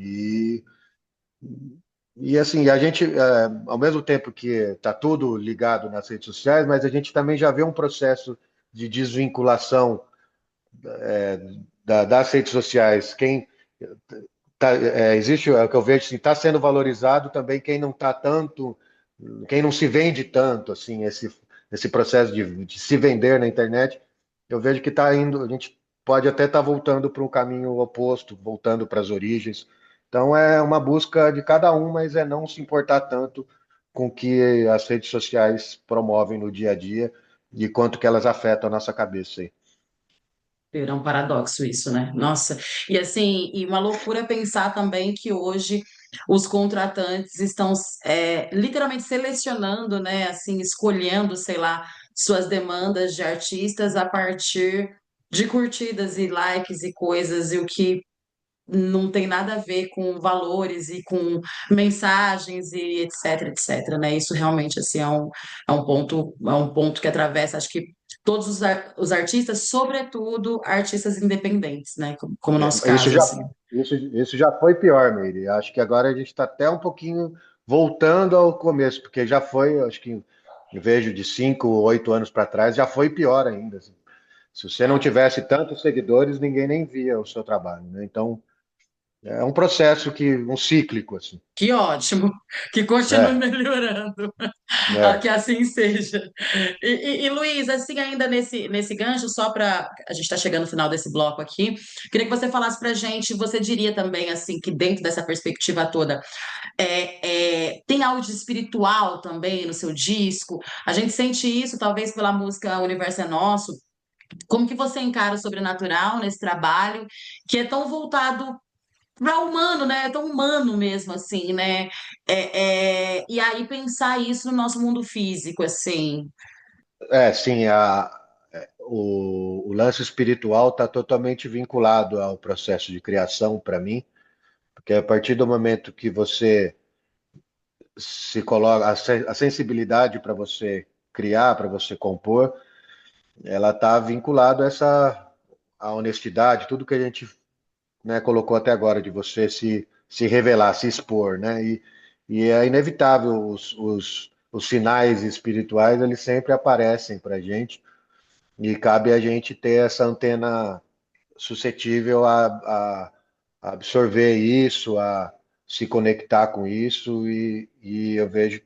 S2: e assim a gente ao mesmo tempo que está tudo ligado nas redes sociais, mas a gente também já vê um processo de desvinculação das redes sociais. Existe, é o que eu vejo, assim, está sendo valorizado também quem não está tanto, quem não se vende tanto, assim, esse processo de se vender na internet, eu vejo que está indo, a gente pode até estar voltando para um caminho oposto, voltando para as origens. Então é uma busca de cada um, mas é não se importar tanto com o que as redes sociais promovem no dia a dia e quanto que elas afetam a nossa cabeça aí.
S1: É um paradoxo isso, né? Nossa, e assim, e uma loucura pensar também que hoje os contratantes estão literalmente selecionando, né? Assim, escolhendo, sei lá, suas demandas de artistas a partir de curtidas e likes e coisas, e o que não tem nada a ver com valores e com mensagens e etc, etc, né? Isso realmente assim é um ponto que atravessa, acho que todos os artistas, sobretudo artistas independentes, né? Como o nosso
S2: Isso
S1: caso,
S2: já,
S1: assim.
S2: isso já foi pior, Meire. Acho que agora a gente está até um pouquinho voltando ao começo, porque acho que vejo de 5, 8 anos para trás, já foi pior ainda, assim. Se você não tivesse tantos seguidores, ninguém nem via o seu trabalho, né? Então, é um processo um cíclico, assim.
S1: Que ótimo, que continue
S2: É,
S1: melhorando. Que
S2: é.
S1: assim seja. E, Luiz, assim, ainda nesse gancho, só para. A gente está chegando no final desse bloco aqui, queria que você falasse para a gente, você diria também, assim, que dentro dessa perspectiva toda, tem algo de espiritual também no seu disco? A gente sente isso, talvez, pela música O Universo é Nosso. Como que você encara o sobrenatural nesse trabalho, que é tão voltado para o humano, né? É tão humano mesmo, assim, né? E aí pensar isso no nosso mundo físico, assim.
S2: Sim, o lance espiritual está totalmente vinculado ao processo de criação para mim, porque a partir do momento que você se coloca, a sensibilidade para você criar, para você compor, ela está vinculada a honestidade, tudo que a gente, né, colocou até agora, de você se revelar, se expor, né? E é inevitável, os sinais espirituais, eles sempre aparecem para a gente, e cabe a gente ter essa antena suscetível a absorver isso, a se conectar com isso, e eu vejo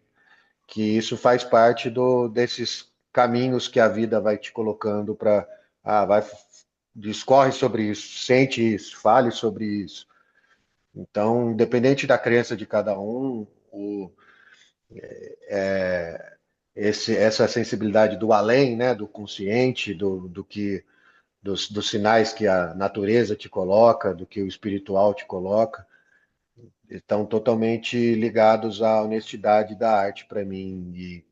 S2: que isso faz parte desses caminhos que a vida vai te colocando para, vai, discorre sobre isso, sente isso, fale sobre isso. Então, independente da crença de cada um, essa sensibilidade do além, né, do consciente, dos sinais que a natureza te coloca, do que o espiritual te coloca, estão totalmente ligados à honestidade da arte para mim.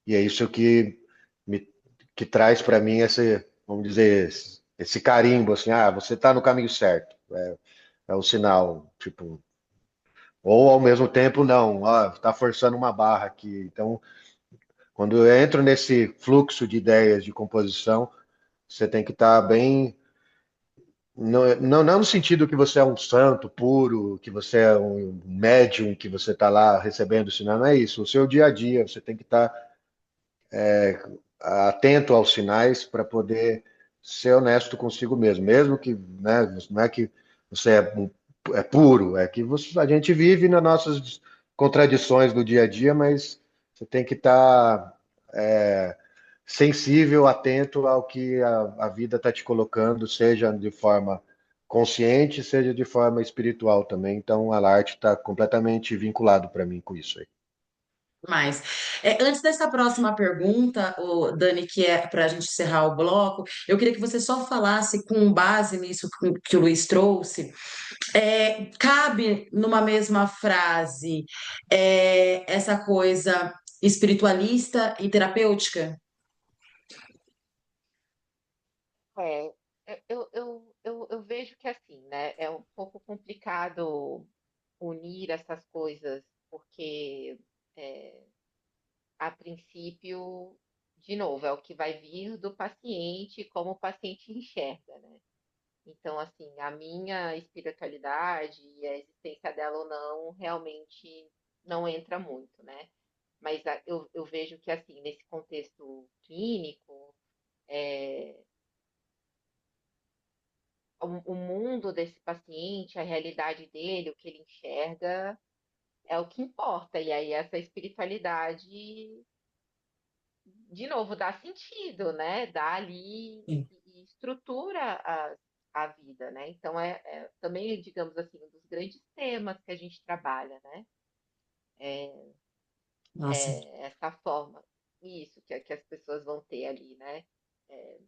S2: E é isso me, que traz para mim vamos dizer, esse carimbo, assim, você está no caminho certo. É o sinal, tipo, ou ao mesmo tempo, não, está forçando uma barra aqui. Então, quando eu entro nesse fluxo de ideias de composição, você tem que estar bem. Não no sentido que você é um santo puro, que você é um médium, que você está lá recebendo sinal, não é isso. O seu dia a dia, você tem que estar atento aos sinais para poder ser honesto consigo mesmo. Mesmo que, né, não é que você é puro, é que a gente vive nas nossas contradições do dia a dia, mas você tem que estar sensível, atento ao que a vida está te colocando, seja de forma consciente, seja de forma espiritual também. Então, a arte está completamente vinculado para mim com isso aí.
S1: Mas, antes dessa próxima pergunta, Dani, que é para a gente encerrar o bloco, eu queria que você só falasse com base nisso que o Luiz trouxe. Cabe numa mesma frase essa coisa espiritualista e terapêutica?
S3: É, eu vejo que assim, né? É um pouco complicado unir essas coisas, porque é, a princípio, de novo, é o que vai vir do paciente, como o paciente enxerga, né? Então, assim, a minha espiritualidade e a existência dela ou não realmente não entra muito, né? Mas eu vejo que, assim, nesse contexto clínico, é, o mundo desse paciente, a realidade dele, o que ele enxerga, é o que importa. E aí, essa espiritualidade, de novo, dá sentido, né? Dá ali
S1: Sim.
S3: e estrutura a vida, né? Então, também, digamos assim, um dos grandes temas que a gente trabalha, né?
S1: Nossa.
S3: Essa forma, isso, que as pessoas vão ter ali, né? É,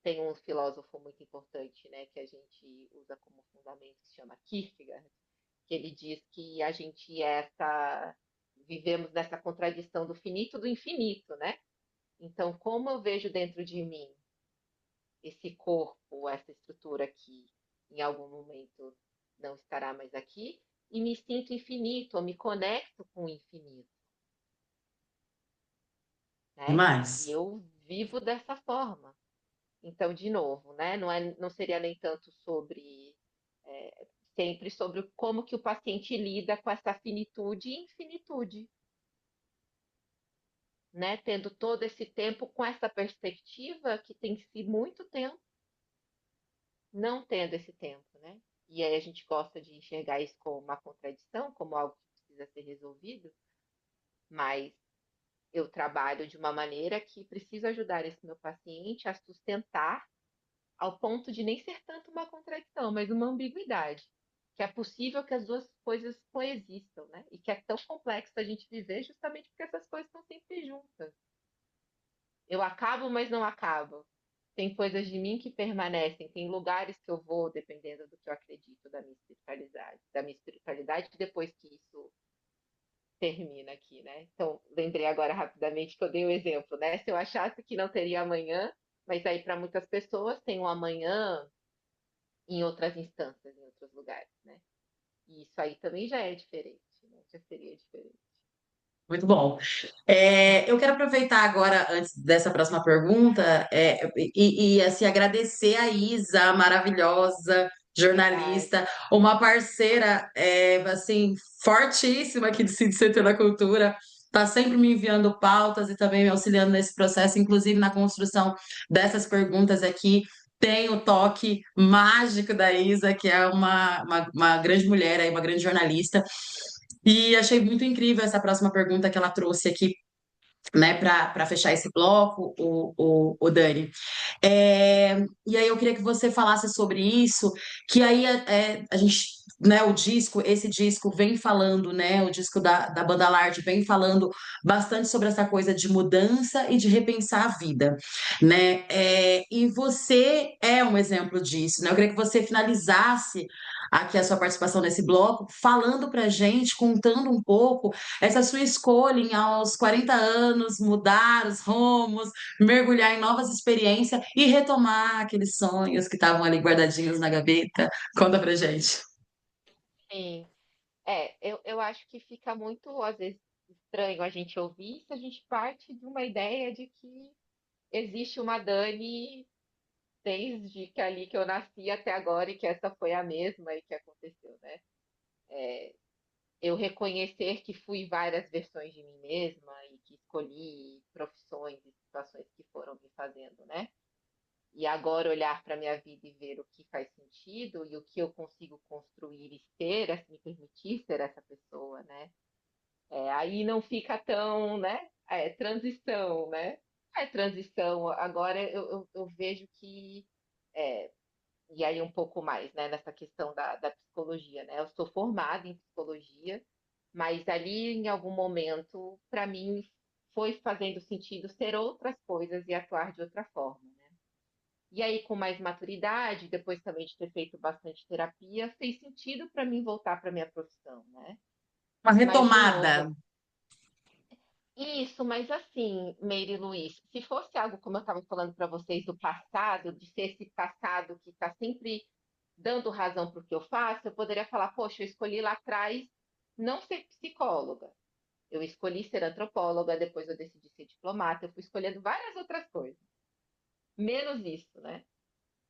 S3: tem um filósofo muito importante, né, que a gente usa como fundamento, que se chama Kierkegaard, que ele diz que a gente vivemos nessa contradição do finito e do infinito, né? Então, como eu vejo dentro de mim esse corpo, essa estrutura que em algum momento não estará mais aqui, e me sinto infinito, ou me conecto com o infinito, né? E
S1: Demais.
S3: eu vivo dessa forma. Então, de novo, né? Não seria nem tanto é, sempre sobre como que o paciente lida com essa finitude e infinitude, né? Tendo todo esse tempo com essa perspectiva que tem-se muito tempo não tendo esse tempo, né? E aí a gente gosta de enxergar isso como uma contradição, como algo que precisa ser resolvido, mas eu trabalho de uma maneira que preciso ajudar esse meu paciente a sustentar ao ponto de nem ser tanto uma contradição, mas uma ambiguidade. Que é possível que as duas coisas coexistam, né? E que é tão complexo a gente viver justamente porque essas coisas estão sempre juntas. Eu acabo, mas não acabo. Tem coisas de mim que permanecem, tem lugares que eu vou, dependendo do que eu acredito da minha espiritualidade, depois que isso termina aqui, né? Então, lembrei agora rapidamente que eu dei o exemplo, né? Se eu achasse que não teria amanhã, mas aí para muitas pessoas tem um amanhã em outras instâncias, em outros lugares, né? E isso aí também já é diferente, né? Já seria diferente.
S1: Muito bom. Eu quero aproveitar agora, antes dessa próxima pergunta, assim, agradecer a Isa, maravilhosa
S3: Obrigada.
S1: jornalista, uma parceira, assim, fortíssima aqui do CT da Cultura, está sempre me enviando pautas e também me auxiliando nesse processo, inclusive na construção dessas perguntas aqui. Tem o toque mágico da Isa, que é uma grande mulher, aí, uma grande jornalista. E achei muito incrível essa próxima pergunta que ela trouxe aqui, né, para fechar esse bloco, o Dani. E aí eu queria que você falasse sobre isso, que aí a gente, né, esse disco vem falando, né, o disco da Banda Larte vem falando bastante sobre essa coisa de mudança e de repensar a vida, né? E você é um exemplo disso, né? Eu queria que você finalizasse aqui a sua participação nesse bloco, falando pra gente, contando um pouco essa sua escolha em aos 40 anos, mudar os rumos, mergulhar em novas experiências e retomar aqueles sonhos que estavam ali guardadinhos na gaveta. Conta pra gente.
S3: Sim. Eu acho que fica muito, às vezes, estranho a gente ouvir se a gente parte de uma ideia de que existe uma Dani desde que ali que eu nasci até agora e que essa foi a mesma e que aconteceu, né? Eu reconhecer que fui várias versões de mim mesma e que escolhi profissões e situações que foram me fazendo, né? E agora olhar para minha vida e ver o que faz sentido e o que eu consigo construir e ser, me permitir ser essa pessoa, né? Aí não fica tão, né? Transição, né? Transição. Agora eu vejo que, é, e aí um pouco mais, né, nessa questão da psicologia, né? Eu sou formada em psicologia, mas ali em algum momento, para mim, foi fazendo sentido ser outras coisas e atuar de outra forma, né? E aí, com mais maturidade, depois também de ter feito bastante terapia, fez sentido para mim voltar para minha profissão, né?
S1: Uma
S3: Mas, de
S1: retomada.
S3: novo, isso, mas assim, Meire Luiz, se fosse algo como eu estava falando para vocês do passado, de ser esse passado que está sempre dando razão para o que eu faço, eu poderia falar, poxa, eu escolhi lá atrás não ser psicóloga. Eu escolhi ser antropóloga, depois eu decidi ser diplomata, eu fui escolhendo várias outras coisas, menos isso, né?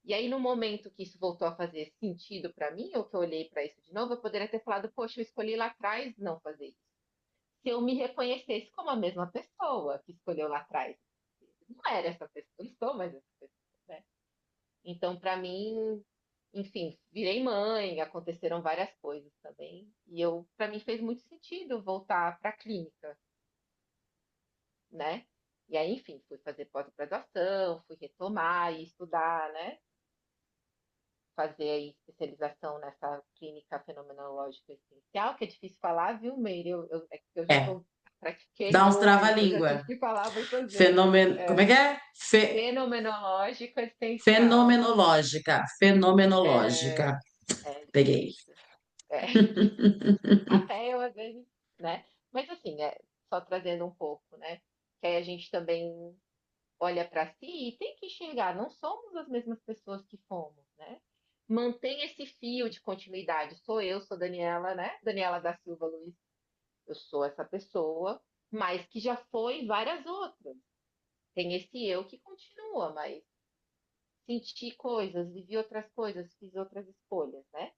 S3: E aí, no momento que isso voltou a fazer sentido para mim, ou que eu olhei para isso de novo, eu poderia ter falado, poxa, eu escolhi lá atrás não fazer isso. Se eu me reconhecesse como a mesma pessoa que escolheu lá atrás. Não era essa pessoa, não sou mais essa pessoa, né? Então, para mim, enfim, virei mãe, aconteceram várias coisas também. E para mim fez muito sentido voltar para a clínica, né? E aí, enfim, fui fazer pós-graduação, fui retomar e estudar, né? Fazer aí especialização nessa clínica fenomenológica existencial, que é difícil falar, viu, Meire? É que eu já
S1: É,
S3: tô, pratiquei
S1: dá uns
S3: muito, eu já tive
S1: trava-língua.
S3: que falar muitas vezes.
S1: Fenômeno. Como é que é?
S3: Fenomenológico existencial.
S1: Fenomenológica.
S3: É,
S1: Fenomenológica.
S3: é
S1: Peguei.
S3: difícil. É. Até eu, às vezes, né? Mas assim, só trazendo um pouco, né? Que aí a gente também olha para si e tem que enxergar, não somos as mesmas pessoas que fomos, né? Mantém esse fio de continuidade. Sou Daniela, né? Daniela da Silva Luiz. Eu sou essa pessoa, mas que já foi várias outras. Tem esse eu que continua, mas senti coisas, vivi outras coisas, fiz outras escolhas, né?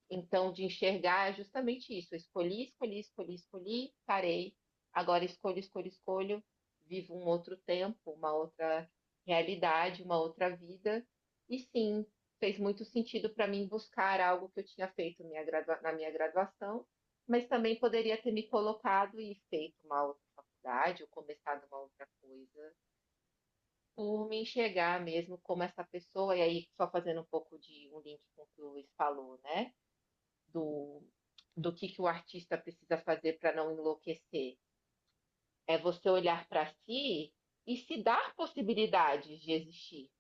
S3: Então, de enxergar é justamente isso. Eu escolhi, parei. Agora escolho. Vivo um outro tempo, uma outra realidade, uma outra vida. E sim, fez muito sentido para mim buscar algo que eu tinha feito na minha graduação, mas também poderia ter me colocado e feito uma outra faculdade ou começado uma outra coisa, por me enxergar mesmo como essa pessoa, e aí só fazendo um pouco de um link com o que o Luiz falou, né? Do, do que o artista precisa fazer para não enlouquecer. É você olhar para si e se dar possibilidades de existir.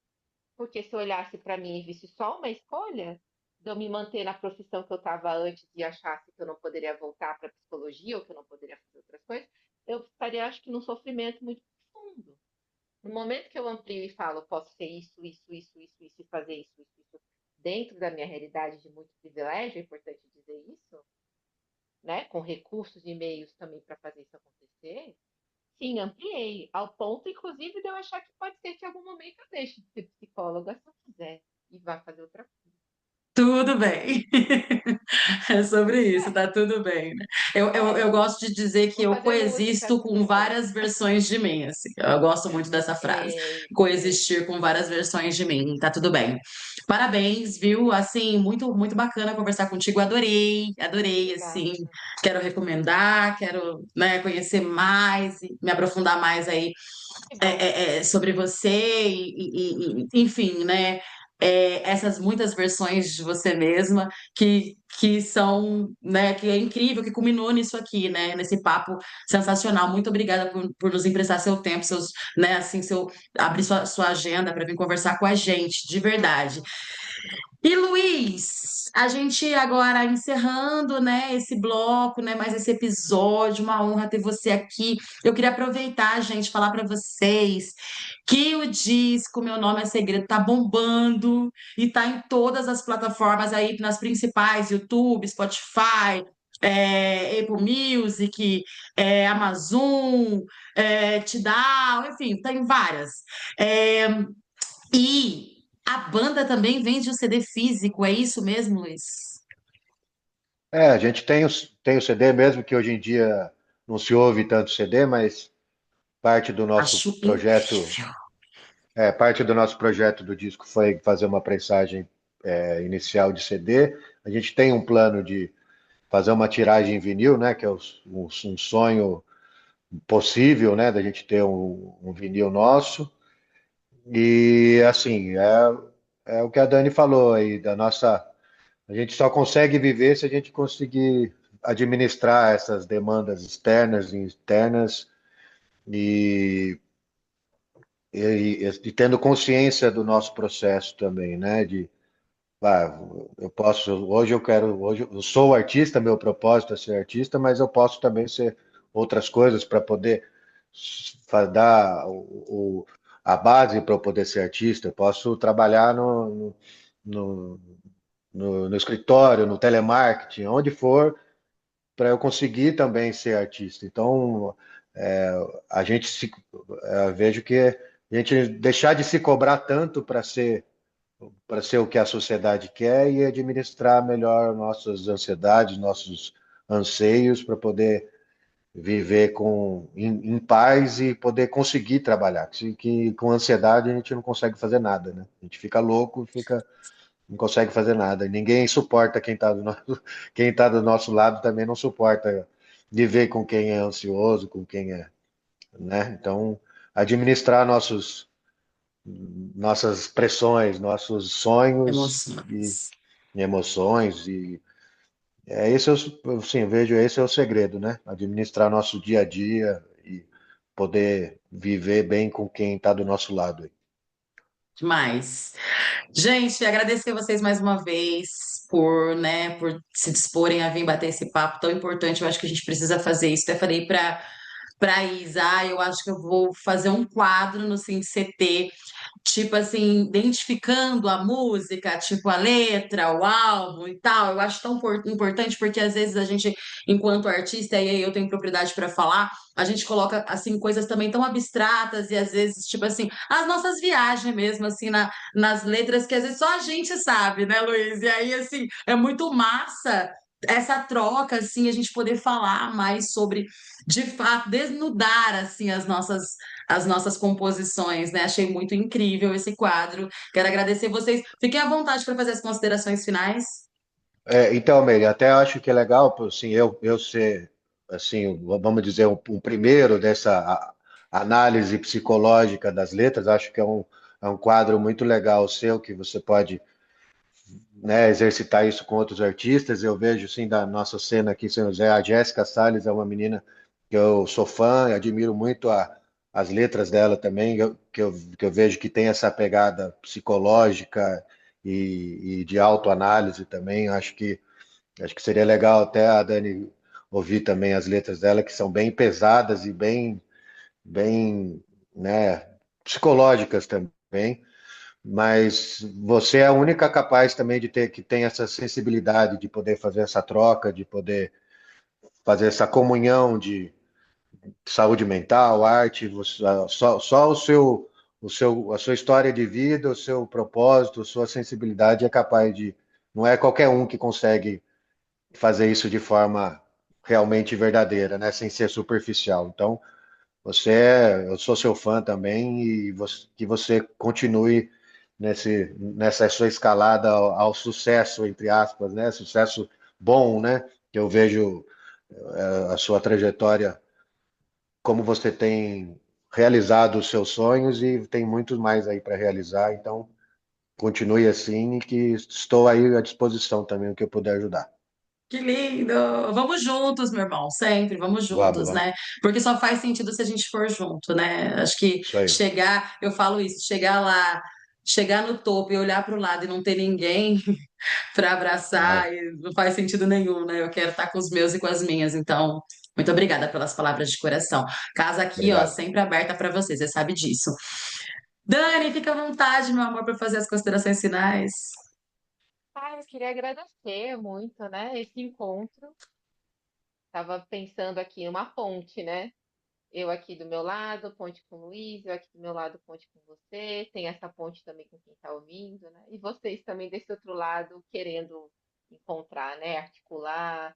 S3: Porque se eu olhasse para mim e visse só uma escolha, de eu me manter na profissão que eu estava antes e achasse que eu não poderia voltar para a psicologia ou que eu não poderia fazer outras coisas, eu estaria, acho que, num sofrimento muito profundo. No momento que eu amplio e falo, posso ser isso, e fazer isso, dentro da minha realidade de muito privilégio, é importante dizer isso, né? Com recursos e meios também para fazer isso acontecer. Sim, ampliei, ao ponto, inclusive, de eu achar que pode ser que em algum momento eu deixe de ser psicóloga se eu quiser e vá fazer outra coisa.
S1: Tudo bem. É sobre isso, tá tudo bem, né? Eu
S3: É,
S1: gosto de dizer que
S3: vou
S1: eu
S3: fazer música,
S1: coexisto com
S3: tudo bem.
S1: várias versões de mim, assim. Eu gosto muito dessa frase.
S3: Sei.
S1: Coexistir com várias versões de mim, tá tudo bem. Parabéns, viu? Assim, muito, muito bacana conversar contigo. Adorei, adorei, assim.
S3: Obrigada.
S1: Quero recomendar, quero, né, conhecer mais e me aprofundar mais aí
S3: Que bom.
S1: sobre você enfim, né? Essas muitas versões de você mesma que são, né? Que é incrível, que culminou nisso aqui, né? Nesse papo sensacional. Muito obrigada por nos emprestar seu tempo, seus, né? Assim, seu abrir sua agenda para vir conversar com a gente, de verdade. E Luiz, a gente agora encerrando, né, esse bloco, né, mais esse episódio, uma honra ter você aqui. Eu queria aproveitar, gente, falar para vocês que o disco Meu Nome é Segredo tá bombando e tá em todas as plataformas aí, nas principais, YouTube, Spotify, Apple Music, Amazon, Tidal, enfim, tá em várias. É, e a banda também vende o CD físico, é isso mesmo, Luiz?
S2: A gente tem o CD mesmo, que hoje em dia não se ouve tanto CD, mas parte do nosso
S1: Acho
S2: projeto,
S1: incrível.
S2: parte do nosso projeto do disco foi fazer uma prensagem inicial de CD. A gente tem um plano de fazer uma tiragem em vinil, né, que é um sonho possível, né, da gente ter um vinil nosso. E assim, é o que a Dani falou aí, da nossa. A gente só consegue viver se a gente conseguir administrar essas demandas externas e internas e, e tendo consciência do nosso processo também, né? Eu posso, hoje eu sou artista, meu propósito é ser artista, mas eu posso também ser outras coisas para poder dar a base para eu poder ser artista. Eu posso trabalhar no, no escritório, no telemarketing, onde for, para eu conseguir também ser artista. Então, é, a gente vejo que a gente deixar de se cobrar tanto para ser o que a sociedade quer e administrar melhor nossas ansiedades, nossos anseios para poder viver em paz e poder conseguir trabalhar. Que com ansiedade a gente não consegue fazer nada, né? A gente fica louco, não consegue fazer nada. Ninguém suporta quem tá do nosso lado também não suporta viver com quem é ansioso, com quem é, né? Então, administrar nossas pressões, nossos sonhos
S1: Emoções.
S2: e emoções e esse sim, vejo esse é o segredo, né? Administrar nosso dia a dia e poder viver bem com quem está do nosso lado.
S1: Demais. Gente, agradecer vocês mais uma vez por, né, por se disporem a vir bater esse papo tão importante. Eu acho que a gente precisa fazer isso. Até falei para Isa, eu acho que eu vou fazer um quadro no Cine CT, tipo assim, identificando a música, tipo a letra, o álbum e tal. Eu acho tão importante porque às vezes a gente, enquanto artista, e aí eu tenho propriedade para falar, a gente coloca assim coisas também tão abstratas e às vezes, tipo assim, as nossas viagens mesmo, assim, nas letras que às vezes só a gente sabe, né, Luiz? E aí, assim, é muito massa essa troca, assim, a gente poder falar mais sobre, de fato, desnudar, assim, as nossas composições, né? Achei muito incrível esse quadro. Quero agradecer vocês. Fiquem à vontade para fazer as considerações finais.
S2: Então, Meire, até acho que é legal, pô, assim, eu ser, assim, vamos dizer, um primeiro dessa análise psicológica das letras. Acho que é um quadro muito legal seu, que você pode, né, exercitar isso com outros artistas. Eu vejo, sim, da nossa cena aqui em São José, a Jéssica Salles é uma menina que eu sou fã, e admiro muito as letras dela também, que eu vejo que tem essa pegada psicológica e de autoanálise também. Acho que seria legal até a Dani ouvir também as letras dela, que são bem pesadas e bem, né, psicológicas também. Mas você é a única capaz também de ter que tem essa sensibilidade de poder fazer essa troca, de poder fazer essa comunhão de saúde mental, arte. Só a sua história de vida, o seu propósito, a sua sensibilidade é capaz de. Não é qualquer um que consegue fazer isso de forma realmente verdadeira, né? Sem ser superficial. Então, eu sou seu fã também, e que você continue nessa sua escalada ao sucesso, entre aspas, né? Sucesso bom, né? Que eu vejo a sua trajetória, como você tem realizado os seus sonhos, e tem muitos mais aí para realizar. Então, continue assim, e que estou aí à disposição também, o que eu puder ajudar.
S1: Que lindo! Vamos juntos, meu irmão, sempre, vamos
S2: Vamos,
S1: juntos,
S2: vamos.
S1: né? Porque só faz sentido se a gente for junto, né? Acho que
S2: Isso aí.
S1: chegar, eu falo isso, chegar lá, chegar no topo e olhar para o lado e não ter ninguém para
S2: É,
S1: abraçar, e não faz sentido nenhum, né? Eu quero estar com os meus e com as minhas, então, muito obrigada pelas palavras de coração. Casa aqui, ó,
S2: obrigado.
S1: sempre aberta para vocês, você sabe disso. Dani, fica à vontade, meu amor, para fazer as considerações finais.
S3: Eu queria agradecer muito, né, esse encontro. Tava pensando aqui numa ponte, né? Eu aqui do meu lado, ponte com o Luiz, eu aqui do meu lado, ponte com você. Tem essa ponte também com quem está ouvindo, né? E vocês também desse outro lado querendo encontrar, né? Articular,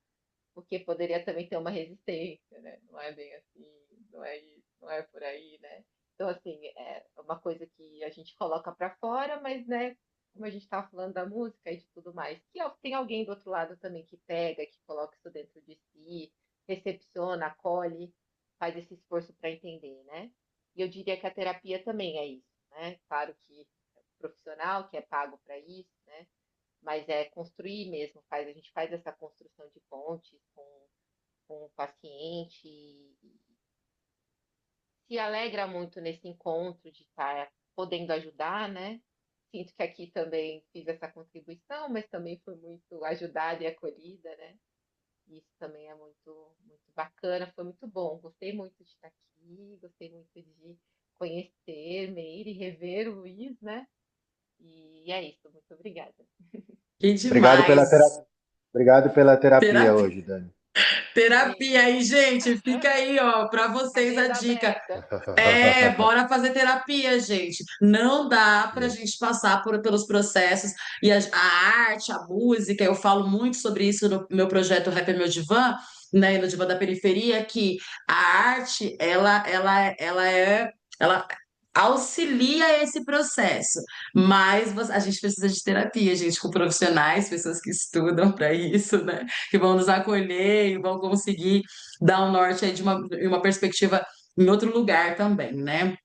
S3: porque poderia também ter uma resistência, né? Não é bem assim, não é isso, não é por aí, né? Então, assim, é uma coisa que a gente coloca para fora, mas, né? Como a gente estava falando da música e de tudo mais, que tem alguém do outro lado também que pega, que coloca isso dentro de si, recepciona, acolhe, faz esse esforço para entender, né? E eu diria que a terapia também é isso, né? Claro que é profissional, que é pago para isso, né? Mas é construir mesmo, a gente faz essa construção de pontes com o paciente e se alegra muito nesse encontro de estar podendo ajudar, né? Sinto que aqui também fiz essa contribuição, mas também fui muito ajudada e acolhida, né? Isso também é muito bacana, foi muito bom. Gostei muito de estar aqui, gostei muito de conhecer Meire, rever o Luiz, né? E é isso, muito obrigada.
S1: Que
S2: Obrigado pela
S1: demais!
S2: obrigado pela terapia
S1: Terapia.
S2: hoje, Dani.
S1: Terapia aí, gente. Fica aí, ó, para vocês a
S3: Agenda
S1: dica.
S3: aberta.
S1: É, bora fazer terapia, gente. Não dá para a
S2: Isso.
S1: gente passar pelos processos. E a arte, a música, eu falo muito sobre isso no meu projeto Rap é Meu Divã, né, no Divã da Periferia, que a arte, ela auxilia esse processo, mas a gente precisa de terapia, gente, com profissionais, pessoas que estudam para isso, né, que vão nos acolher e vão conseguir dar um norte aí de uma perspectiva em outro lugar também, né?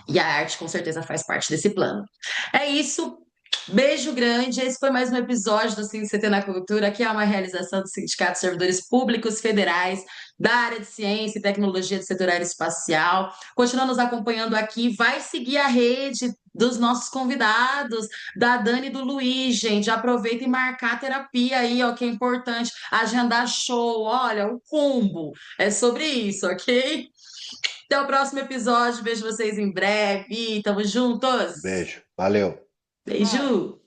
S1: E a arte com certeza faz parte desse plano. É isso. Beijo grande. Esse foi mais um episódio do CT na Cultura, que é uma realização do Sindicato de Servidores Públicos Federais da área de Ciência e Tecnologia do Setor Aeroespacial. Continua nos acompanhando aqui. Vai seguir a rede dos nossos convidados, da Dani e do Luiz, gente. Aproveita e marcar a terapia aí, ó, que é importante. Agendar show, olha, o combo. É sobre isso, ok? Até o próximo episódio. Vejo vocês em breve. Tamo juntos.
S2: Beijo. Valeu.
S3: Tchau.
S1: Beijo.